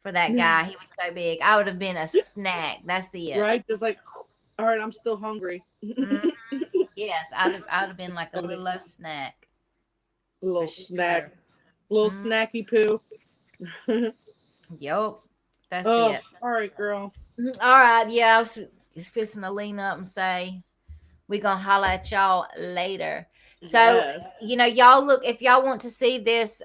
for that guy. He was so big. I would have been a snack. That's it. Right? Just like, all right, I'm still hungry. Mhm. Yes, I'd have been like a Funny. little snack A for little snack, sure. little Mm, snacky poo. yup, that's Oh, it. all right, girl. All right, yeah, I was just fixing to lean up and say we gonna holler at y'all later. So, Yes. y'all look, if y'all want to see this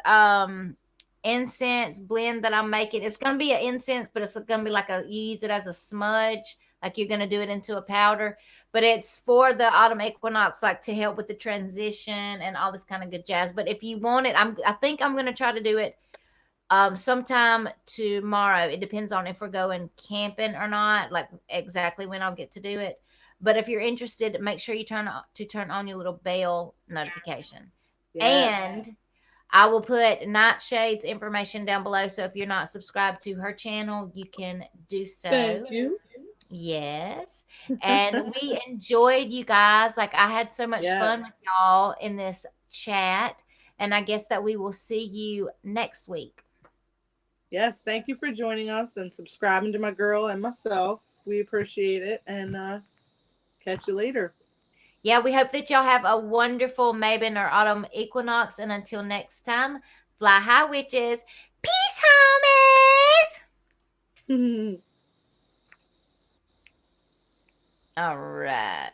incense blend that I'm making, it's gonna be an incense, but it's gonna be like you use it as a smudge, like you're gonna do it into a powder. But it's for the autumn equinox, like to help with the transition and all this kind of good jazz. But if you want it, I think I'm gonna try to do it sometime tomorrow. It depends on if we're going camping or not, like exactly when I'll get to do it. But if you're interested, make sure you turn on your little bell notification. Yes. And I will put Nightshade's information down below. So if you're not subscribed to her channel, you can do so. Thank you. Yes. And we enjoyed, you guys. Like, I had so much fun with Yes. y'all in this chat. And I guess that we will see you next week. Yes. Thank you for joining us and subscribing to my girl and myself. We appreciate it, and catch you later. Yeah, we hope that y'all have a wonderful Mabon or autumn equinox. And until next time, fly high, witches. Peace, homies. All right.